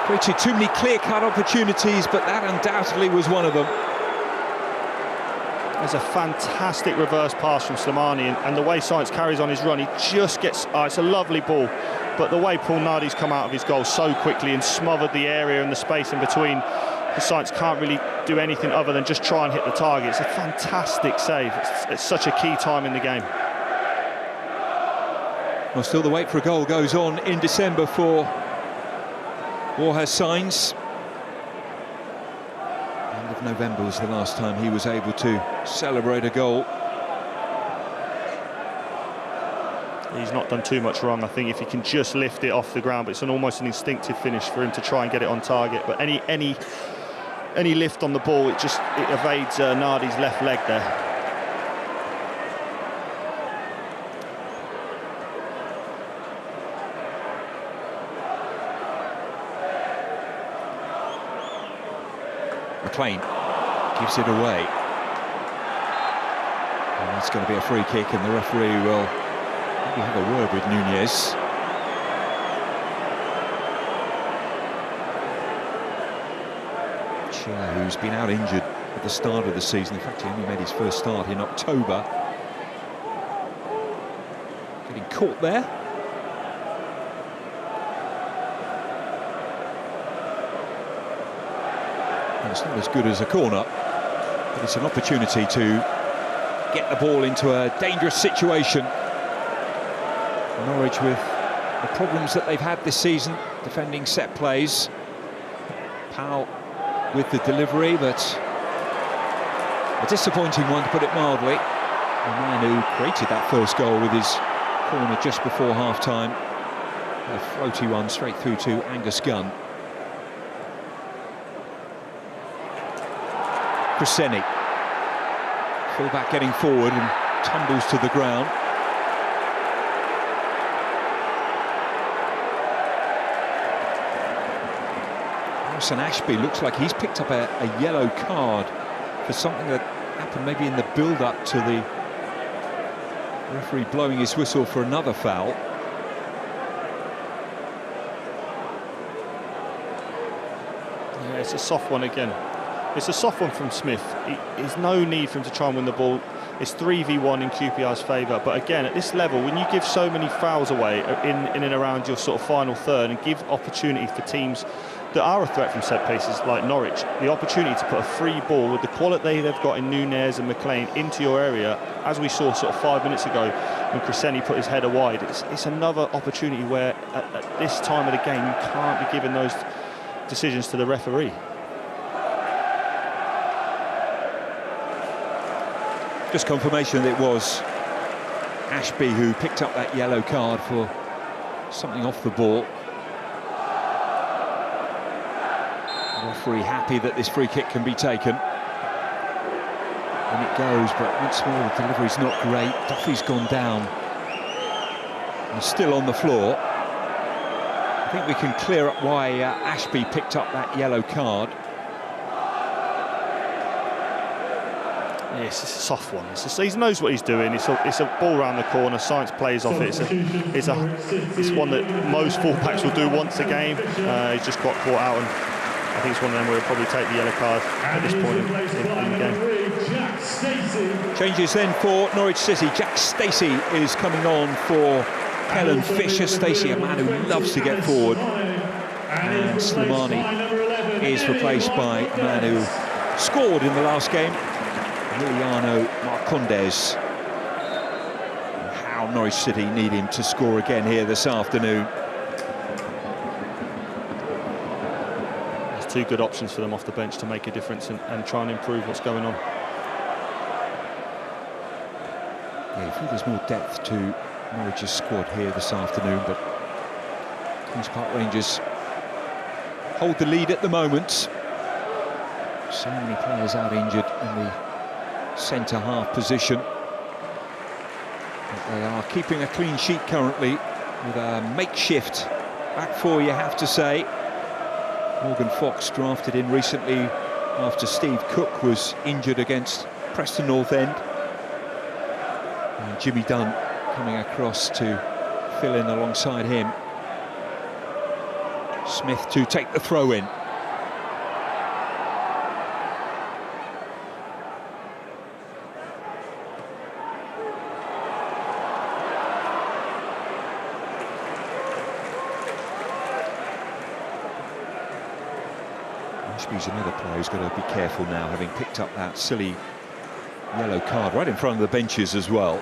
B: created too many clear-cut opportunities, but that undoubtedly was one of them.
A: There's a fantastic reverse pass from Slimani, and the way Sainz carries on his run, he just gets... it's a lovely ball, but the way Paul Nardi's come out of his goal so quickly and smothered the area and the space in between, the Sainz can't really do anything other than just try and hit the target. It's a fantastic save. It's such a key time in the game.
B: Well, still the wait for a goal goes on in December for Borja Sainz. End of November was the last time he was able to celebrate a goal.
A: He's not done too much wrong. I think if he can just lift it off the ground, but it's almost an instinctive finish for him to try and get it on target. But any lift on the ball, it evades Nardi's left leg there.
B: McLean gives it away, and that's going to be a free kick, and the referee will maybe have a word with Nunez. Chia, who's been out injured at the start of the season, in fact he only made his first start in October, getting caught there. It's not as good as a corner, but it's an opportunity to get the ball into a dangerous situation. Norwich, with the problems that they've had this season, defending set plays. Powell with the delivery, but a disappointing one, to put it mildly. The man who created that first goal with his corner just before half-time. A floaty one straight through to Angus Gunn. Cresceni, full-back getting forward and tumbles to the ground. Harrison Ashby looks like he's picked up a yellow card for something that happened maybe in the build-up to the referee blowing his whistle for another foul.
A: Yeah, it's a soft one again. It's a soft one from Smith. There's no need for him to try and win the ball. It's 3v1 in QPR's favour, but again, at this level, when you give so many fouls away in and around your sort of final third and give opportunity for teams that are a threat from set pieces like Norwich, the opportunity to put a free ball with the quality they've got in Nunez and McLean into your area, as we saw sort of 5 minutes ago when Crescenti put his header wide, it's another opportunity where at this time of the game you can't be giving those decisions to the referee.
B: Just confirmation that it was Ashby who picked up that yellow card for something off the ball. The referee happy that this free kick can be taken. And it goes, but once more the delivery's not great. Duffy's gone down. And still on the floor. I think we can clear up why Ashby picked up that yellow card.
A: Yes, it's a soft one. He knows what he's doing. It's a ball round the corner. Science plays off it. It's one that most fullbacks will do once a game. He's just got caught out, and I think it's one of them where he'll probably take the yellow card at this point in the game.
B: Changes then for Norwich City. Jack Stacey is coming on for Helen Fisher. Stacey, a man who loves to get forward. And Slimani is replaced by a man who scored in the last game, Emiliano Marcondes. How Norwich City need him to score again here this afternoon.
A: There's two good options for them off the bench to make a difference and try and improve what's going on.
B: Yeah, I think there's more depth to Norwich's squad here this afternoon, but Queen's Park Rangers hold the lead at the moment. So many players out injured in the centre-half position. But they are keeping a clean sheet currently with a makeshift back four, you have to say. Morgan Fox drafted in recently after Steve Cook was injured against Preston North End. And Jimmy Dunn coming across to fill in alongside him. Smith to take the throw in. Ashby's another player who's got to be careful now, having picked up that silly yellow card right in front of the benches as well.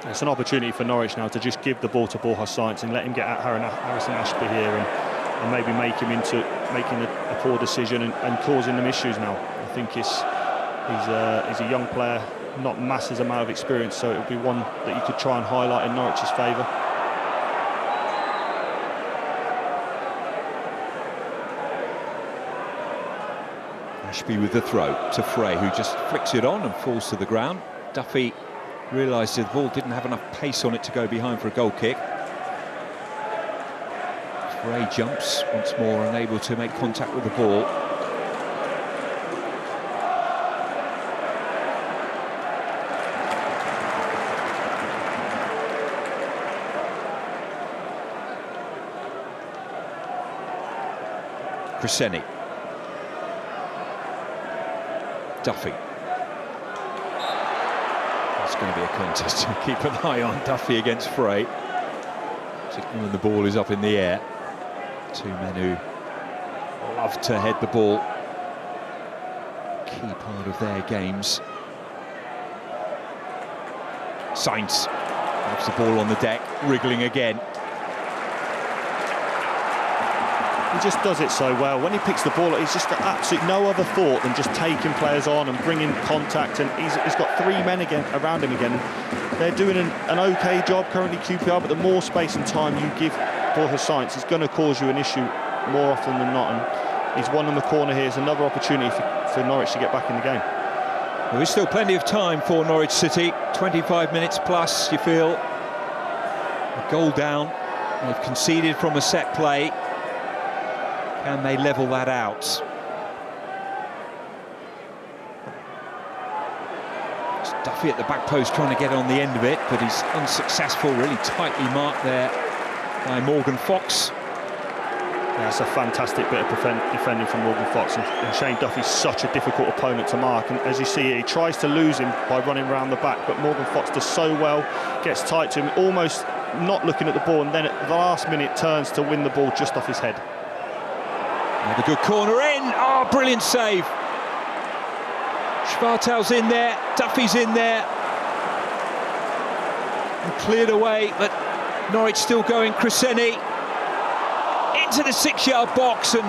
A: It's an opportunity for Norwich now to just give the ball to Borja Sainz and let him get at Harrison Ashby here and maybe make him into making a poor decision and causing them issues now. I think he's a young player, not massive amount of experience, so it would be one that you could try and highlight in Norwich's favour.
B: Ashby with the throw to Frey, who just flicks it on and falls to the ground. Duffy realised the ball didn't have enough pace on it to go behind for a goal kick. Frey jumps once more, unable to make contact with the ball. Crescenti. Duffy. It's going to be a contest to keep an eye on Duffy against Frey, particularly when the ball is up in the air. Two men who love to head the ball, key part of their games. Sainz loves the ball on the deck, wriggling again.
A: He just does it so well. When he picks the ball, he's just got absolutely no other thought than just taking players on and bringing contact, and he's got three men again around him again. They're doing an okay job currently, QPR, but the more space and time you give Borja Sainz, it's going to cause you an issue more often than not, and he's one in the corner here. It's another opportunity for Norwich to get back in the game.
B: There is still plenty of time for Norwich City, 25 minutes plus, you feel. A goal down, they've conceded from a set play. Can they level that out? It's Duffy at the back post trying to get on the end of it, but he's unsuccessful. Really tightly marked there by Morgan Fox.
A: That's a fantastic bit of defending from Morgan Fox, and Shane Duffy's such a difficult opponent to mark, and as you see he tries to lose him by running around the back, but Morgan Fox does so well, gets tight to him, almost not looking at the ball, and then at the last minute turns to win the ball just off his head.
B: Another good corner in. Oh, brilliant save. Schwartel's in there, Duffy's in there, and cleared away, but Norwich still going. Cresceni into the 6-yard box, and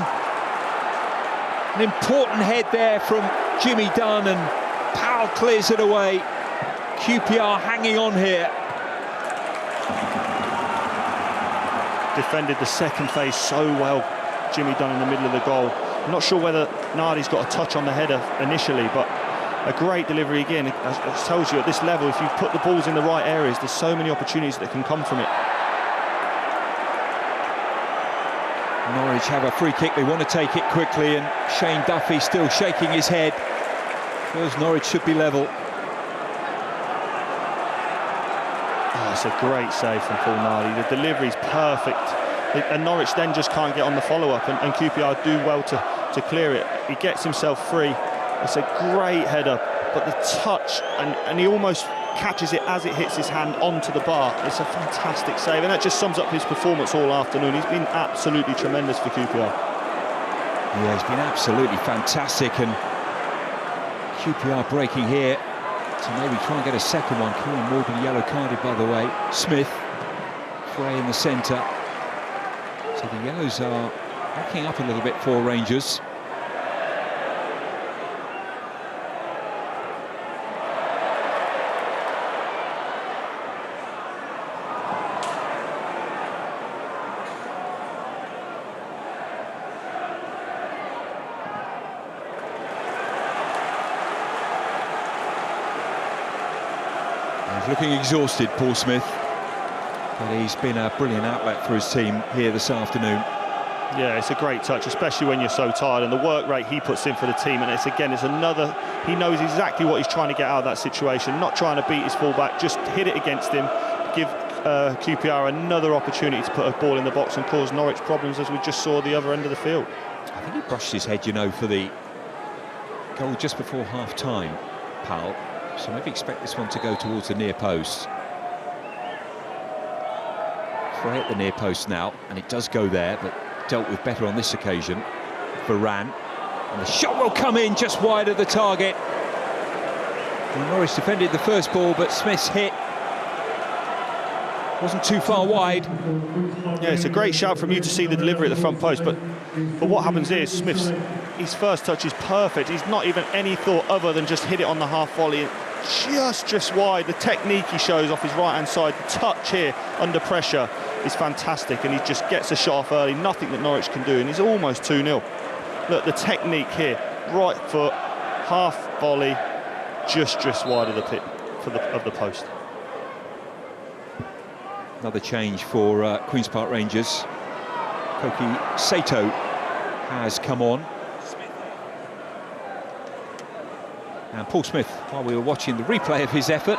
B: an important head there from Jimmy Dunn, and Powell clears it away. QPR hanging on here.
A: Defended the second phase so well, Jimmy Dunn in the middle of the goal. I'm not sure whether Nardi's got a touch on the header initially, but a great delivery again. It tells you at this level, if you put the balls in the right areas, there's so many opportunities that can come from it.
B: Norwich have a free kick, they want to take it quickly, and Shane Duffy still shaking his head. Feels Norwich should be level.
A: Oh, it's a great save from Paul Nardi. The delivery's perfect, and Norwich then just can't get on the follow-up, and QPR do well to clear it. He gets himself free. It's a great header, but the touch, and he almost catches it as it hits his hand onto the bar. It's a fantastic save, and that just sums up his performance all afternoon. He's been absolutely tremendous for QPR.
B: Yeah, he's been absolutely fantastic, and QPR breaking here to maybe try and get a second one. Kieran Morgan yellow carded, by the way. Smith, Frey in the centre. So the yellows are backing up a little bit for Rangers. He's looking exhausted, Paul Smith, but he's been a brilliant outlet for his team here this afternoon.
A: Yeah, it's a great touch, especially when you're so tired, and the work rate he puts in for the team, and it's another, he knows exactly what he's trying to get out of that situation, not trying to beat his fullback, just hit it against him, give QPR another opportunity to put a ball in the box and cause Norwich problems, as we just saw the other end of the field.
B: I think he brushed his head, you know, for the goal just before half-time, Powell. So maybe expect this one to go towards the near post. Frey at the near post now, and it does go there, but dealt with better on this occasion. Varane, and the shot will come in just wide of the target. Well, Norwich defended the first ball, but Smith's hit wasn't too far wide.
A: Yeah, it's a great shout from you to see the delivery at the front post, but what happens is Smith's his first touch is perfect. He's not even any thought other than just hit it on the half volley, and just wide. The technique he shows off his right-hand side, the touch here under pressure is fantastic, and he just gets a shot off early. Nothing that Norwich can do, and he's almost 2-0. Look, the technique here, right foot, half volley, just wide of the pit of the post.
B: Another change for Queen's Park Rangers. Koki Sato has come on. And Paul Smith, while we were watching the replay of his effort,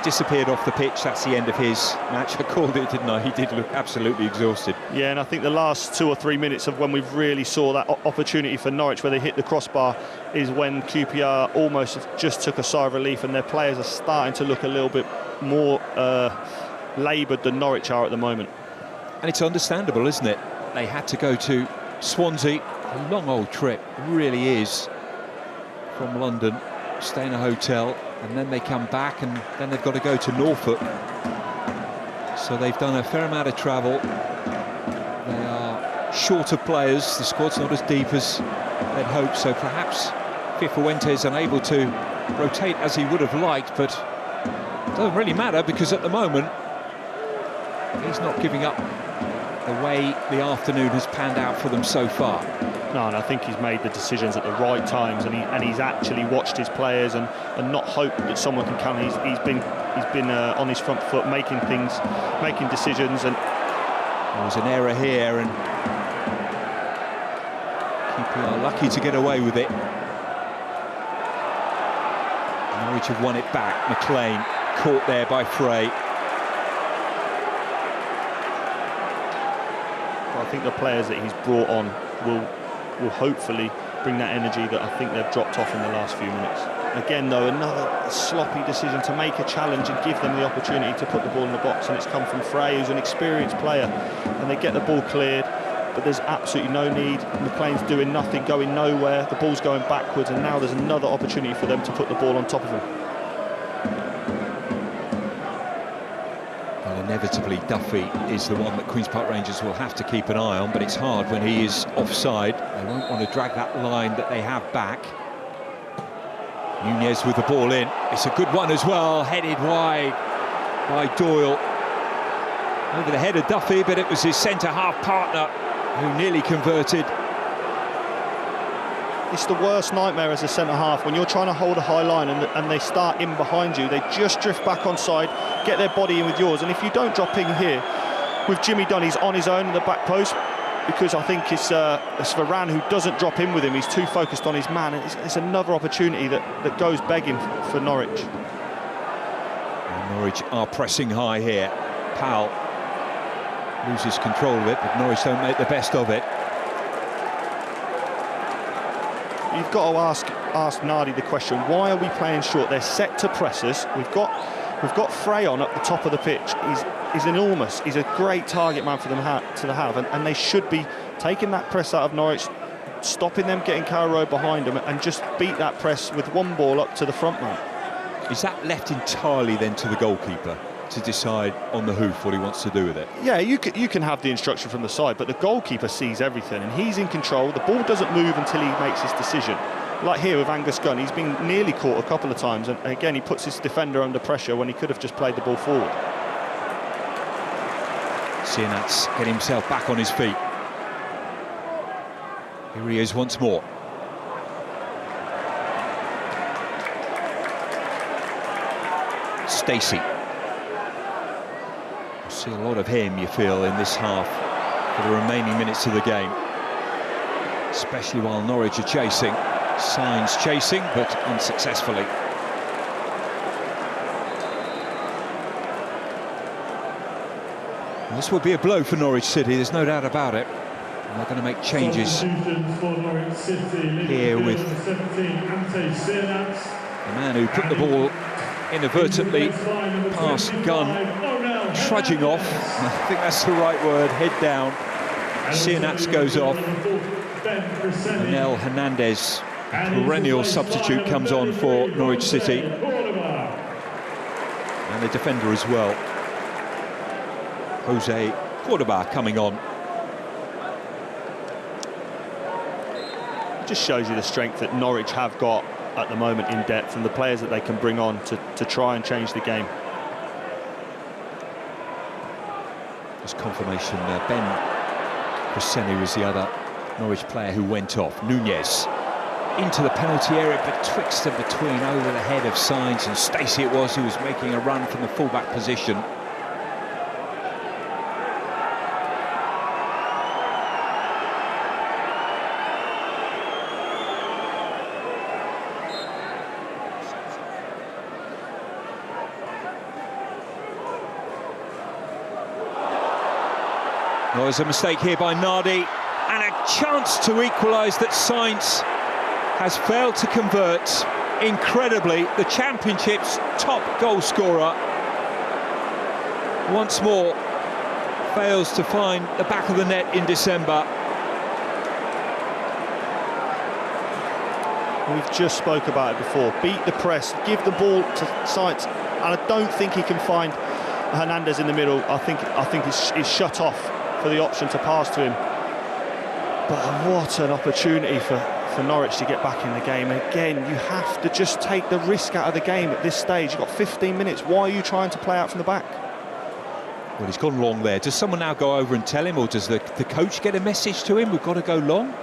B: disappeared off the pitch. That's the end of his match. I called it, didn't I? He did look absolutely exhausted. Yeah, and I think the last 2 or 3 minutes of when we've really saw that opportunity for Norwich where they hit the crossbar is when QPR almost just took a sigh of relief, and their players are starting to look a little bit more laboured than Norwich are at the moment. And it's understandable, isn't it? They had to go to Swansea, a long old trip, it really is, from London, stay in a hotel, and then they come back, and then they've got to go to Norfolk. So they've done a fair amount of travel. They are short of players, the squad's not as deep as they'd hoped, so perhaps Cifuentes unable to rotate as he would have liked, but it doesn't really matter, because at the moment he's not giving up the way the afternoon has panned out for them so far.
A: No, and I think he's made the decisions at the right times, and he's actually watched his players and not hoped that someone can come. He's been on his front foot, making decisions, and
B: there was an error here, and QPR lucky to get away with it. Norwich have won it back. McLean caught there by Frey.
A: think the players that he's brought on will hopefully bring that energy that I think they've dropped off in the last few minutes. Again, though, another sloppy decision to make a challenge and give them the opportunity to put the ball in the box, and it's come from Frey, who's an experienced player, and they get the ball cleared, but there's absolutely no need. McLean's doing nothing, going nowhere, the ball's going backwards, and now there's another opportunity for them to put the ball on top of him.
B: Well, inevitably Duffy is the one that Queen's Park Rangers will have to keep an eye on, but it's hard when he is offside. They won't want to drag that line that they have back. Nunez with the ball in. It's a good one as well, headed wide by Doyle. Over the head of Duffy, but it was his centre-half partner who nearly converted.
A: It's the worst nightmare as a centre-half when you're trying to hold a high line and they start in behind you. They just drift back onside, get their body in with yours, and if you don't drop in here with Jimmy Dunn, he's on his own in the back post, because I think it's Varane who doesn't drop in with him. He's too focused on his man. It's another opportunity that goes begging for Norwich.
B: And Norwich are pressing high here. Powell loses control of it, but Norwich don't make the best of it.
A: You've got to ask Nardi the question, why are we playing short? They're set to press us. We've got Frey on at the top of the pitch. He's enormous. He's a great target man for them to have, and they should be taking that press out of Norwich, stopping them getting Carrow behind them, and just beat that press with one ball up to the front man.
B: Is that left entirely then to the goalkeeper to decide on the hoof what he wants to do with it?
A: Yeah, you can have the instruction from the side, but the goalkeeper sees everything, and he's in control. The ball doesn't move until he makes his decision. Like here with Angus Gunn, he's been nearly caught a couple of times, and again he puts his defender under pressure when he could have just played the ball forward.
B: Sienat's getting himself back on his feet. Here he is once more. Stacey. We'll see a lot of him, you feel, in this half for the remaining minutes of the game, especially while Norwich are chasing. Signs chasing, but unsuccessfully. This will be a blow for Norwich City, there's no doubt about it. And they're going to make changes here with the man who put the ball inadvertently past Gunn, trudging off. I think that's the right word, head down. Sienats goes off. Manel Hernandez, perennial substitute, comes on for Norwich City. And the defender as well. Jose Cordoba coming on.
A: It just shows you the strength that Norwich have got at the moment in depth, and the players that they can bring on to try and change the game.
B: Just confirmation, Ben Crescenny was the other Norwich player who went off. Nunez into the penalty area, betwixt and between, over the head of Signs, and Stacey it was who was making a run from the fullback position. Well, there's a mistake here by Nardi, and a chance to equalise that Sainz has failed to convert. Incredibly, the Championship's top goal scorer once more fails to find the back of the net in December.
A: We've just spoke about it before. Beat the press, give the ball to Sainz, and I don't think he can find Hernandez in the middle. I think he's shut off for the option to pass to him. But what an opportunity for Norwich to get back in the game. And again, you have to just take the risk out of the game at this stage. You've got 15 minutes. Why are you trying to play out from the back?
B: Well, he's gone long there. Does someone now go over and tell him, or does the coach get a message to him, we've got to go long?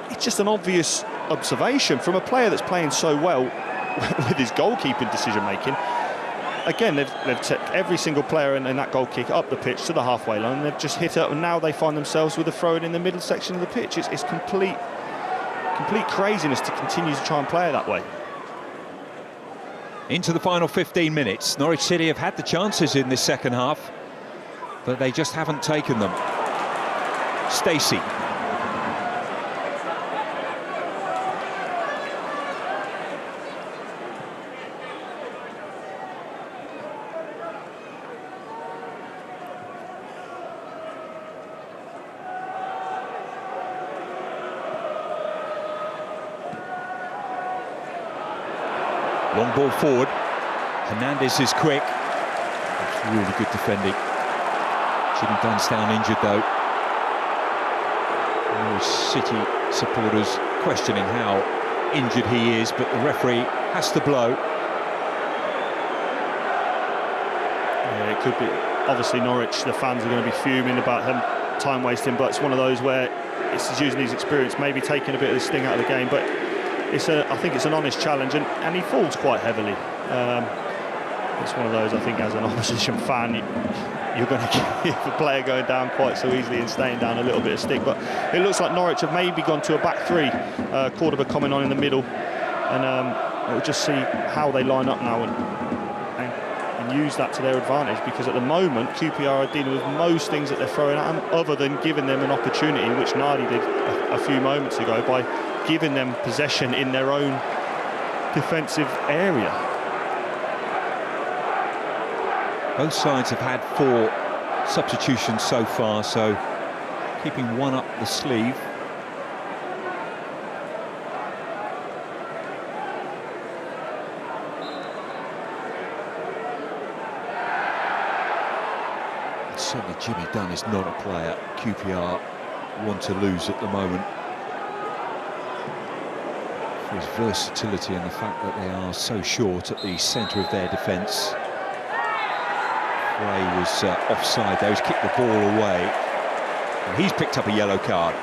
A: It's just an obvious observation from a player that's playing so well with his goalkeeping decision-making. Again, they've taken every single player in that goal kick up the pitch to the halfway line, and they've just hit it, and now they find themselves with a throw-in in the middle section of the pitch. It's complete craziness to continue to try and play it that way.
B: Into the final 15 minutes. Norwich City have had the chances in this second half, but they just haven't taken them. Stacey. Long ball forward. Hernandez is quick. That's really good defending. Jimmy Dunn's down injured though. Norwich City supporters questioning how injured he is, but the referee has to blow.
A: Yeah, it could be. Obviously Norwich, the fans are going to be fuming about him time wasting, but it's one of those where it's using his experience, maybe taking a bit of the sting out of the game, but I think it's an honest challenge, and he falls quite heavily. It's one of those, I think, as an opposition fan, you're going to give a player going down quite so easily and staying down a little bit of stick. But it looks like Norwich have maybe gone to a back three, Cordoba coming on in the middle, and we'll just see how they line up now and use that to their advantage, because at the moment QPR are dealing with most things that they're throwing at them, other than giving them an opportunity, which Nardi did a few moments ago, by giving them possession in their own defensive area.
B: Both sides have had 4 substitutions so far, so keeping one up the sleeve. Certainly Jimmy Dunn is not a player QPR want to lose at the moment. For his versatility and the fact that they are so short at the centre of their defence. Frey was offside there, he's kicked the ball away, and he's picked up a yellow card.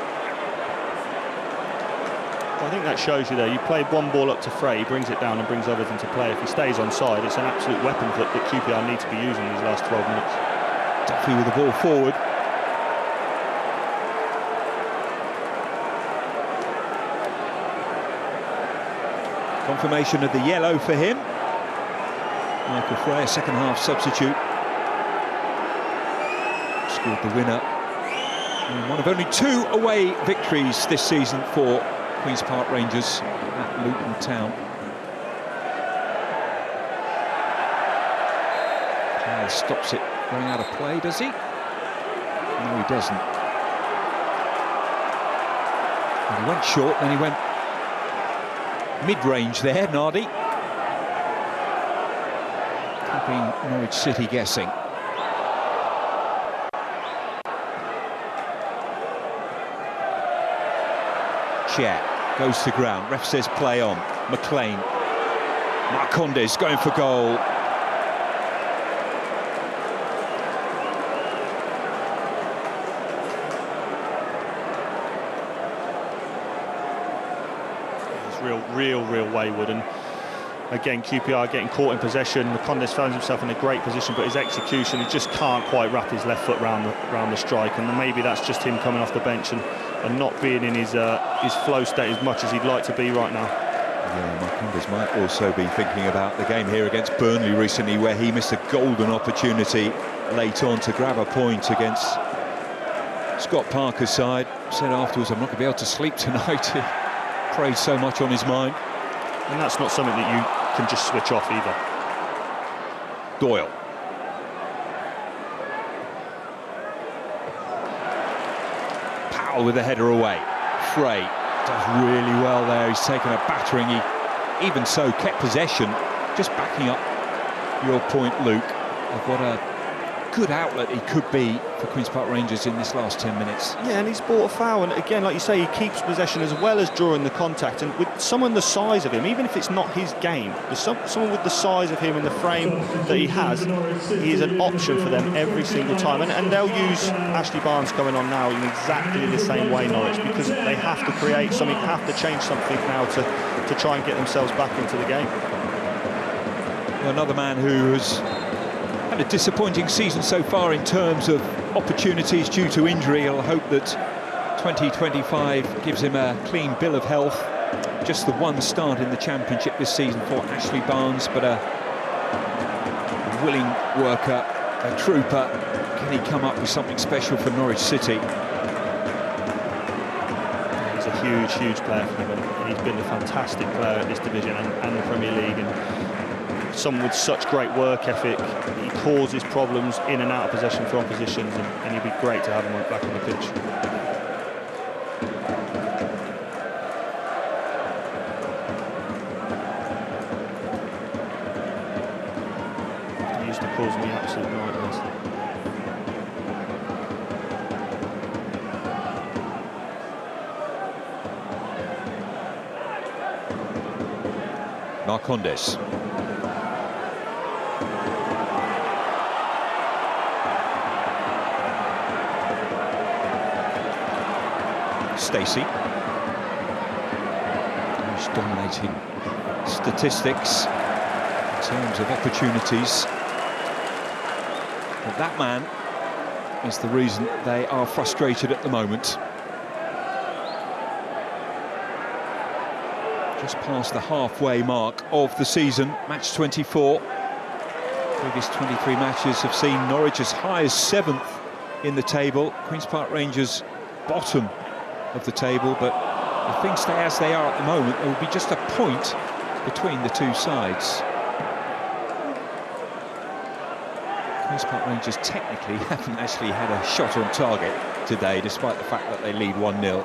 A: Well, I think that shows you there, you played one ball up to Frey, he brings it down and brings others into play. If he stays onside, it's an absolute weapon that QPR need to be using these last 12 minutes.
B: Duffy with the ball forward. Confirmation of the yellow for him. Michael Frey, a second half substitute. Scored the winner. And one of only 2 away victories this season for Queen's Park Rangers at Luton Town. Player stops it going out of play, does he? No, he doesn't. Well, he went short, then he went mid-range there, Nardi. Keeping Norwich City guessing. Chair goes to ground, ref says play on. McLean. Marcondes going for goal. Real wayward, and again QPR getting caught in possession. Marcondes finds himself in a great position, but his execution, he just can't quite wrap his left foot round the strike, and maybe that's just him coming off the bench and not being in his flow state as much as he'd like to be right now. Yeah, Marcondes might also be thinking about the game here against Burnley recently, where he missed a golden opportunity late on to grab a point against Scott Parker's side. Said afterwards, I'm not going to be able to sleep tonight. Preyed so much on his mind.
A: And that's not something that you can just switch off either.
B: Doyle. Powell with the header away. Frey does really well there. He's taken a battering. He, even so, kept possession. Just backing up your point, Luke, of what a good outlet he could be for Queen's Park Rangers in this last 10 minutes.
A: Yeah, and he's bought a foul, and again, like you say, he keeps possession as well as drawing the contact, and with someone the size of him, even if it's not his game, someone with the size of him and the frame that he has, he is an option for them every single time, and they'll use Ashley Barnes coming on now in exactly the same way, Norwich, because they have to create something, have to change something now to try and get themselves back into the game.
B: Well, another man who has had a disappointing season so far in terms of opportunities due to injury. I'll hope that 2025 gives him a clean bill of health. Just the one start in the Championship this season for Ashley Barnes, but a willing worker, a trooper. Can he come up with something special for Norwich City?
A: huge player for them, and he's been a fantastic player at this division and the Premier League, and someone with such great work ethic. He causes problems in and out of possession for oppositions, and he'd be great to have him back on the pitch. He used to cause me absolute nightmares.
B: Marcondes. Stacey. Who's dominating statistics in terms of opportunities. But that man is the reason they are frustrated at the moment. Just past the halfway mark of the season, match 24. Previous 23 matches have seen Norwich as high as 7th in the table. Queen's Park Rangers bottom of the table, but if things stay as they are at the moment, there will be just a point between the two sides. Queen's Park Rangers technically haven't actually had a shot on target today, despite the fact that they lead 1-0.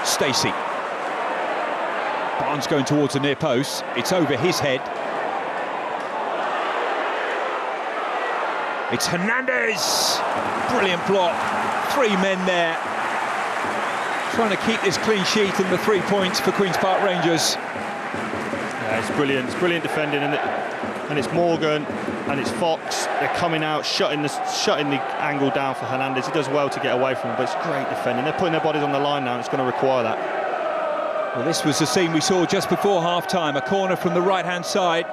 B: Stacey. Barnes going towards the near post. It's over his head. It's Hernandez. Brilliant block. 3 men there. Trying to keep this clean sheet and the 3 points for Queen's Park Rangers.
A: Yeah, it's brilliant. It's brilliant defending, and it's Morgan and it's Fox. They're coming out, shutting the angle down for Hernandez. He does well to get away from him, but it's great defending. They're putting their bodies on the line now, and it's going to require that.
B: Well, this was the scene we saw just before half-time. A corner from the right-hand side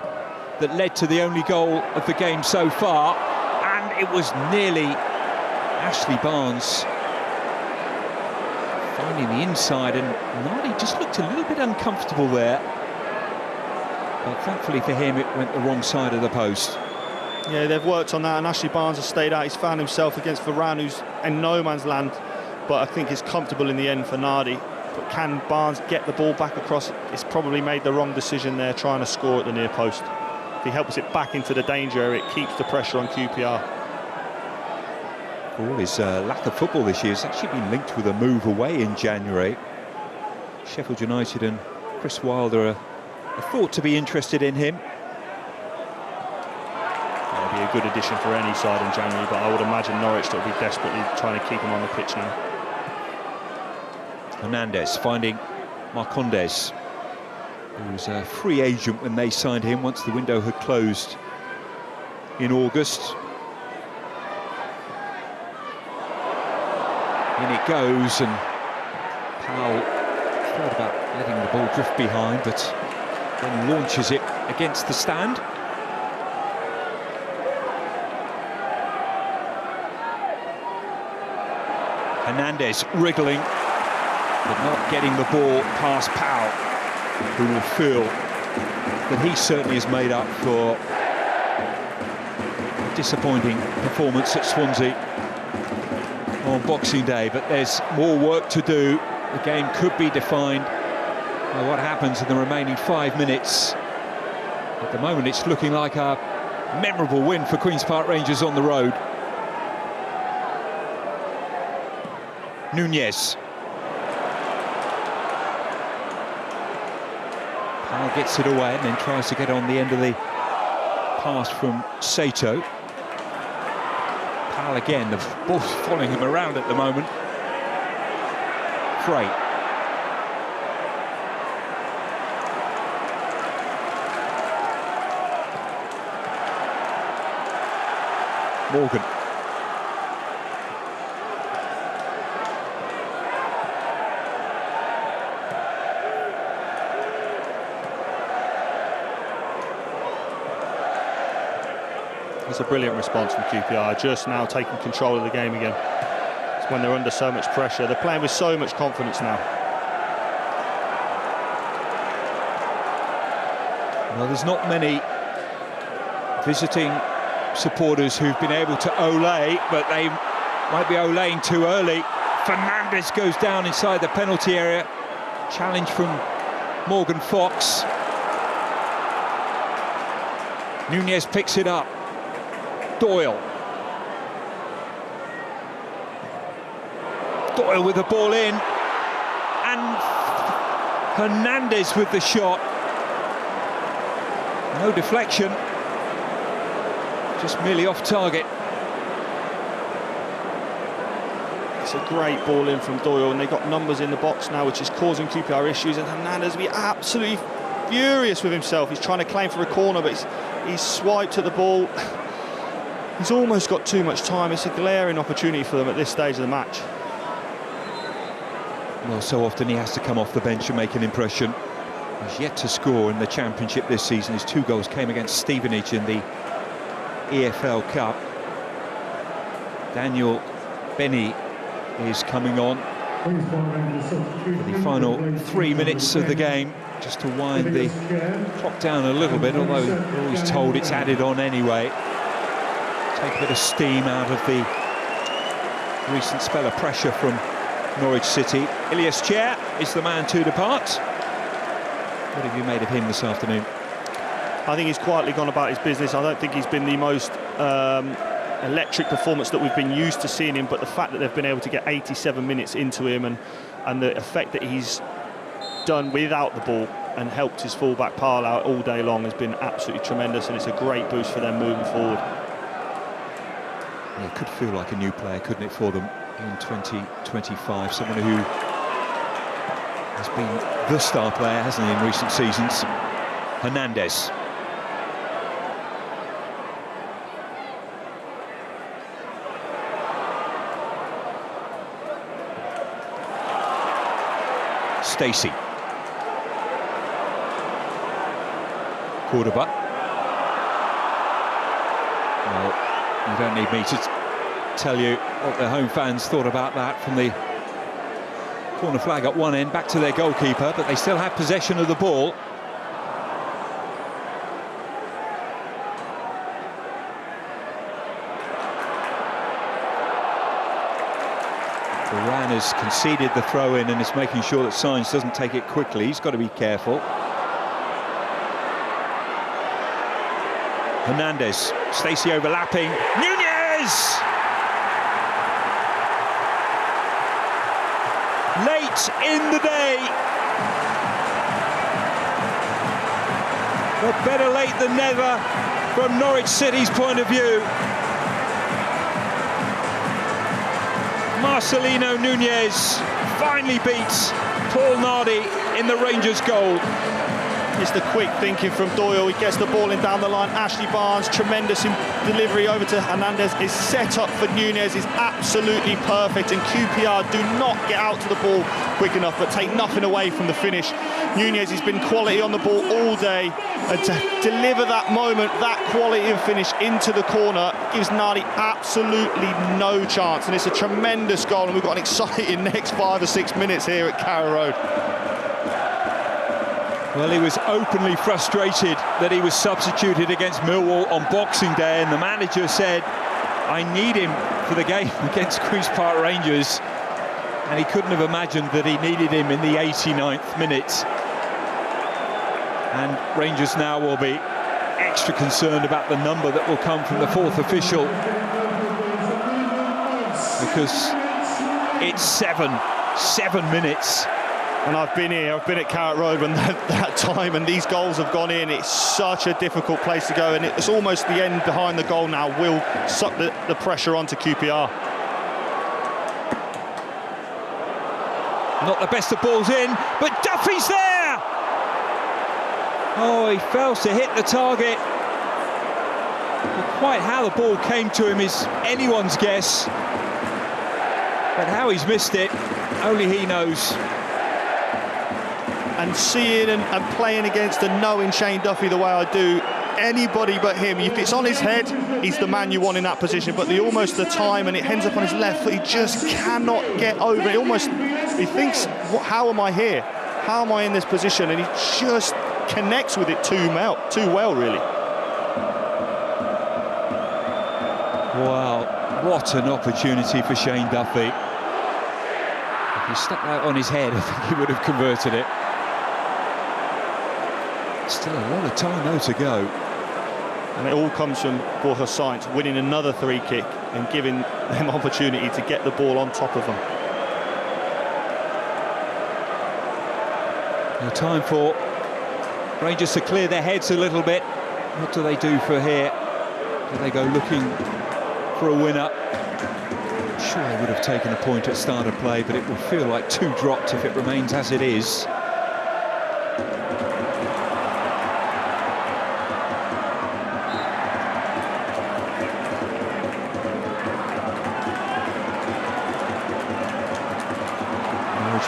B: that led to the only goal of the game so far, and it was nearly Ashley Barnes finding the inside, and Nardi just looked a little bit uncomfortable there. But thankfully for him, it went the wrong side of the post.
A: Yeah, they've worked on that, and Ashley Barnes has stayed out. He's found himself against Varane, who's in no man's land, but I think it's comfortable in the end for Nardi. But can Barnes get the ball back across? It's probably made the wrong decision there, trying to score at the near post. If he helps it back into the danger area, it keeps the pressure on QPR.
B: For all his lack of football this year, it's actually been linked with a move away in January. Sheffield United and Chris Wilder are thought to be interested in him.
A: Be a good addition for any side in January, but I would imagine Norwich will be desperately trying to keep him on the pitch now.
B: Hernandez finding Marcondes, who was a free agent when they signed him once the window had closed in August. In it goes, and Powell thought about letting the ball drift behind, but then launches it against the stand. Hernandez wriggling, but not getting the ball past Powell, who will feel that he certainly is made up for a disappointing performance at Swansea on Boxing Day. But there's more work to do. The game could be defined by what happens in the remaining 5 minutes. At the moment, it's looking like a memorable win for Queen's Park Rangers on the road. Nunez. Powell gets it away and then tries to get on the end of the pass from Sato. Powell again, the ball's following him around at the moment. Frey. Morgan.
A: It's a brilliant response from QPR, just now taking control of the game again. It's when they're under so much pressure. They're playing with so much confidence now.
B: Well, there's not many visiting supporters who've been able to olay, but they might be olaying too early Fernandez goes down inside the penalty area. Challenge from Morgan Fox. Nunez picks it up. Doyle with the ball in, and Hernandez with the shot. No deflection, just merely off target.
A: It's a great ball in from Doyle, and they've got numbers in the box now, which is causing QPR issues, and Hernandez will be absolutely furious with himself. He's trying to claim for a corner, but he's swiped at the ball. He's almost got too much time. It's a glaring opportunity for them at this stage of the match.
B: Well, so often he has to come off the bench and make an impression. He's yet to score in the Championship this season. His 2 goals came against Stevenage in the EFL Cup. Daniel Benny is coming on for the final 3 minutes of the game, just to wind the clock down a little bit, although we're always told it's added on anyway. Take a bit of steam out of the recent spell of pressure from Norwich City. Ilias Chair is the man to depart. What have you made of him this afternoon?
A: I think he's quietly gone about his business. I don't think he's been the most electric performance that we've been used to seeing him, but the fact that they've been able to get 87 minutes into him and the effect that he's done without the ball and helped his fullback Parle out all day long has been absolutely tremendous, and it's a great boost for them moving forward.
B: Yeah, it could feel like a new player, couldn't it, for them in 2025? Someone who has been the star player, hasn't he, in recent seasons? Hernandez. Stacey. Cordoba. Well, you don't need me to tell you what the home fans thought about that from the corner flag at one end, back to their goalkeeper, but they still have possession of the ball. Duran has conceded the throw-in and is making sure that Sainz doesn't take it quickly. He's got to be careful. Hernandez, Stacey overlapping. Nunez! Late in the day. But better late than never from Norwich City's point of view. Marcelino Nunez finally beats Paul Nardi in the Rangers' goal.
A: It's the quick thinking from Doyle. He gets the ball in down the line. Ashley Barnes, tremendous in delivery over to Hernandez. His setup for Nunez is absolutely perfect, and QPR do not get out to the ball quick enough, but take nothing away from the finish. Nunez has been quality on the ball all day, and to deliver that moment, that quality of finish into the corner, gives Nardi absolutely no chance, and it's a tremendous goal, and we've got an exciting next 5 or 6 minutes here at Carrow Road.
B: Well, he was openly frustrated that he was substituted against Millwall on Boxing Day, and the manager said, I need him for the game against Queen's Park Rangers, and he couldn't have imagined that he needed him in the 89th minute. And Rangers now will be extra concerned about the number that will come from the 4th official, because it's 7 minutes.
A: And I've been here, I've been at Carrot Road when that time, and these goals have gone in. It's such a difficult place to go, and it's almost the end behind the goal now will suck the pressure onto QPR.
B: Not the best of balls in, but Duffy's there! Oh, he fails to hit the target. But quite how the ball came to him is anyone's guess. But how he's missed it, only he knows.
A: And seeing and playing against and knowing Shane Duffy the way I do, anybody but him, if it's on his head, he's the man you want in that position. But almost the time, and it ends up on his left foot, he just cannot get over it. He thinks, how am I here? How am I in this position? And he just connects with it too well, really.
B: Wow, what an opportunity for Shane Duffy. If he stuck that on his head, I think he would have converted it. Still a lot of time though to go.
A: And it all comes from Borja Sainz winning another free kick and giving them opportunity to get the ball on top of them.
B: Now time for Rangers to clear their heads a little bit. What do they do for here? Do they go looking for a winner? I'm sure they would have taken a point at start of play, but it will feel like 2 dropped if it remains as it is.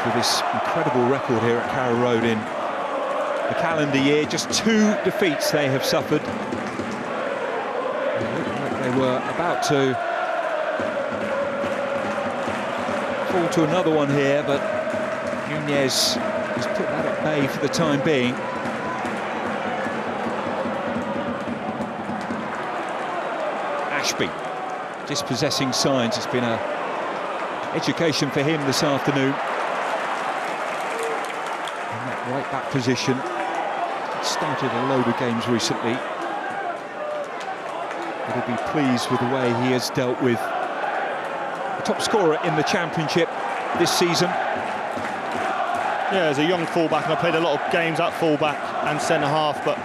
B: With this incredible record here at Carrow Road in the calendar year, just 2 defeats they have suffered. It looked like they were about to fall to another one here, but Nunez has put that at bay for the time being. Ashby dispossessing Sainz. It's been an education for him this afternoon. Right back position. Started a load of games recently. But he'll be pleased with the way he has dealt with the top scorer in the Championship this season.
A: Yeah, as a young fullback, and I played a lot of games at fullback and centre-half, but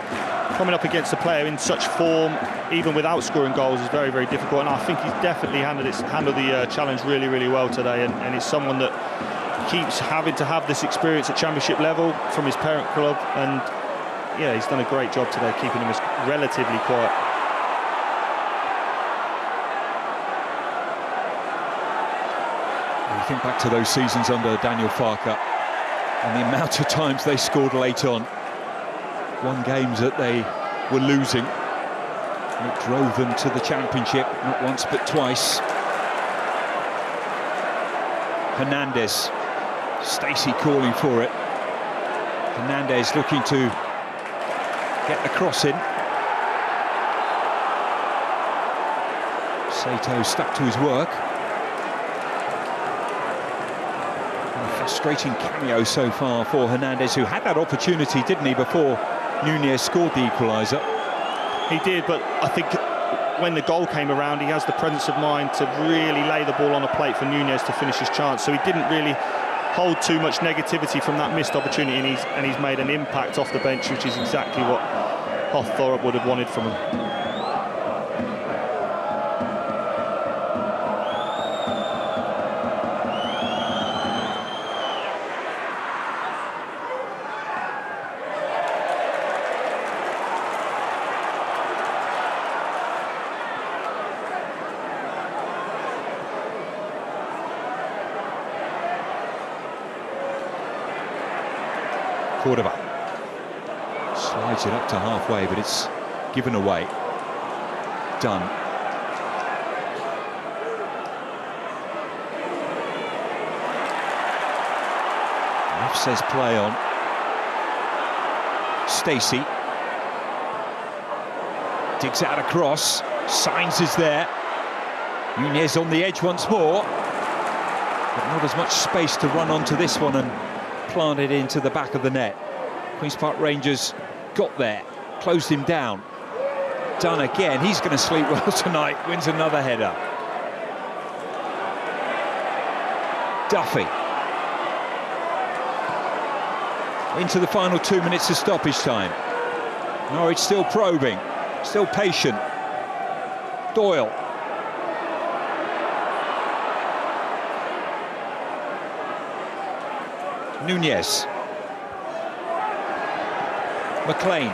A: coming up against a player in such form, even without scoring goals, is very, very difficult. And I think he's definitely handled the challenge really, really well today, and he's someone that keeps having to have this experience at Championship level from his parent club, and yeah, he's done a great job today keeping him relatively quiet.
B: You think back to those seasons under Daniel Farke and the amount of times they scored late on. Won games that they were losing, and it drove them to the Championship, not once but twice. Hernandez. Stacey calling for it. Hernandez looking to get the cross in. Sato stuck to his work. A frustrating cameo so far for Hernandez, who had that opportunity, didn't he, before Nunez scored the equaliser.
A: He did, but I think when the goal came around, he has the presence of mind to really lay the ball on a plate for Nunez to finish his chance. So he didn't really hold too much negativity from that missed opportunity, and he's made an impact off the bench, which is exactly what Hawthorpe would have wanted from him.
B: Cordova slides it up to halfway, but it's given away. Done. Ref says play on. Stacey digs out across. Sainz is there. Nunez on the edge once more, but not as much space to run onto this one and planted into the back of the net. Queen's Park Rangers got there, closed him down. Done again. He's going to sleep well tonight. Wins another header. Duffy into the final 2 minutes of stoppage time. Norwich still probing, still patient. Doyle. Nunez. McLean.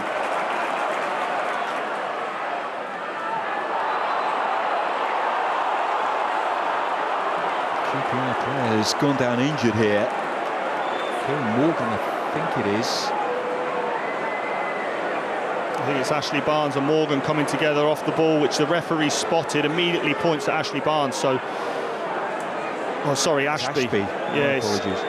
B: QPR player has gone down injured here. Kieran Morgan, I think it is.
A: I think it's Ashley Barnes and Morgan coming together off the ball, which the referee spotted, immediately points at Ashley Barnes. So, oh, sorry, Ashby.
B: Yeah, apologies.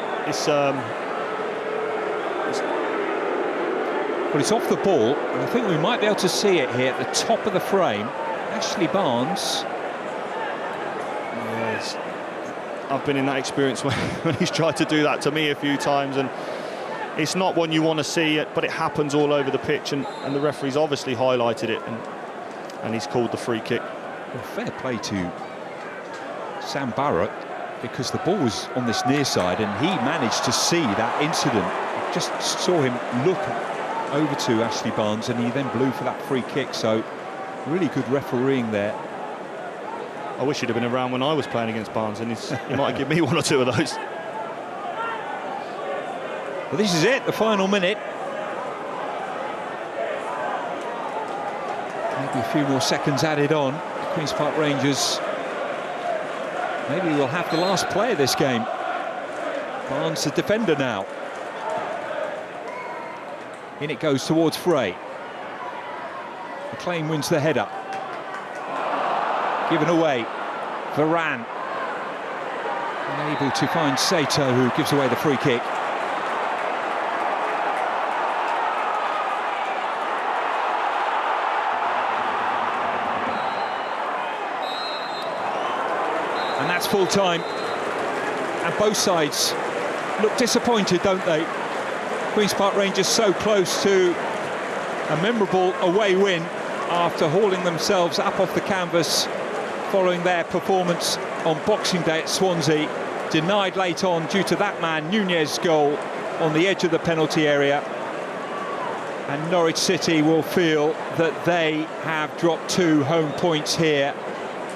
B: Well, it's off the ball, and I think we might be able to see it here at the top of the frame. Ashley Barnes.
A: Yes. I've been in that experience when he's tried to do that to me a few times, and it's not one you want to see, but it happens all over the pitch, and the referee's obviously highlighted it, and he's called the free kick.
B: Well, fair play to Sam Barrett, because the ball was on this near side and he managed to see that incident. Just saw him look over to Ashley Barnes and he then blew for that free kick, so really good refereeing there.
A: I wish he'd have been around when I was playing against Barnes, and he might give me one or two of those.
B: Well, this is it, the final minute. Maybe a few more seconds added on. Queen's Park Rangers maybe will have the last play of this game. Barnes the defender now. In it goes towards Frey. McLean wins the header. Given away. Varane. Unable to find Sato, who gives away the free kick. And that's full time. And both sides look disappointed, don't they? Queen's Park Rangers so close to a memorable away win after hauling themselves up off the canvas following their performance on Boxing Day at Swansea. Denied late on due to that man Nunez's goal on the edge of the penalty area. And Norwich City will feel that they have dropped 2 home points here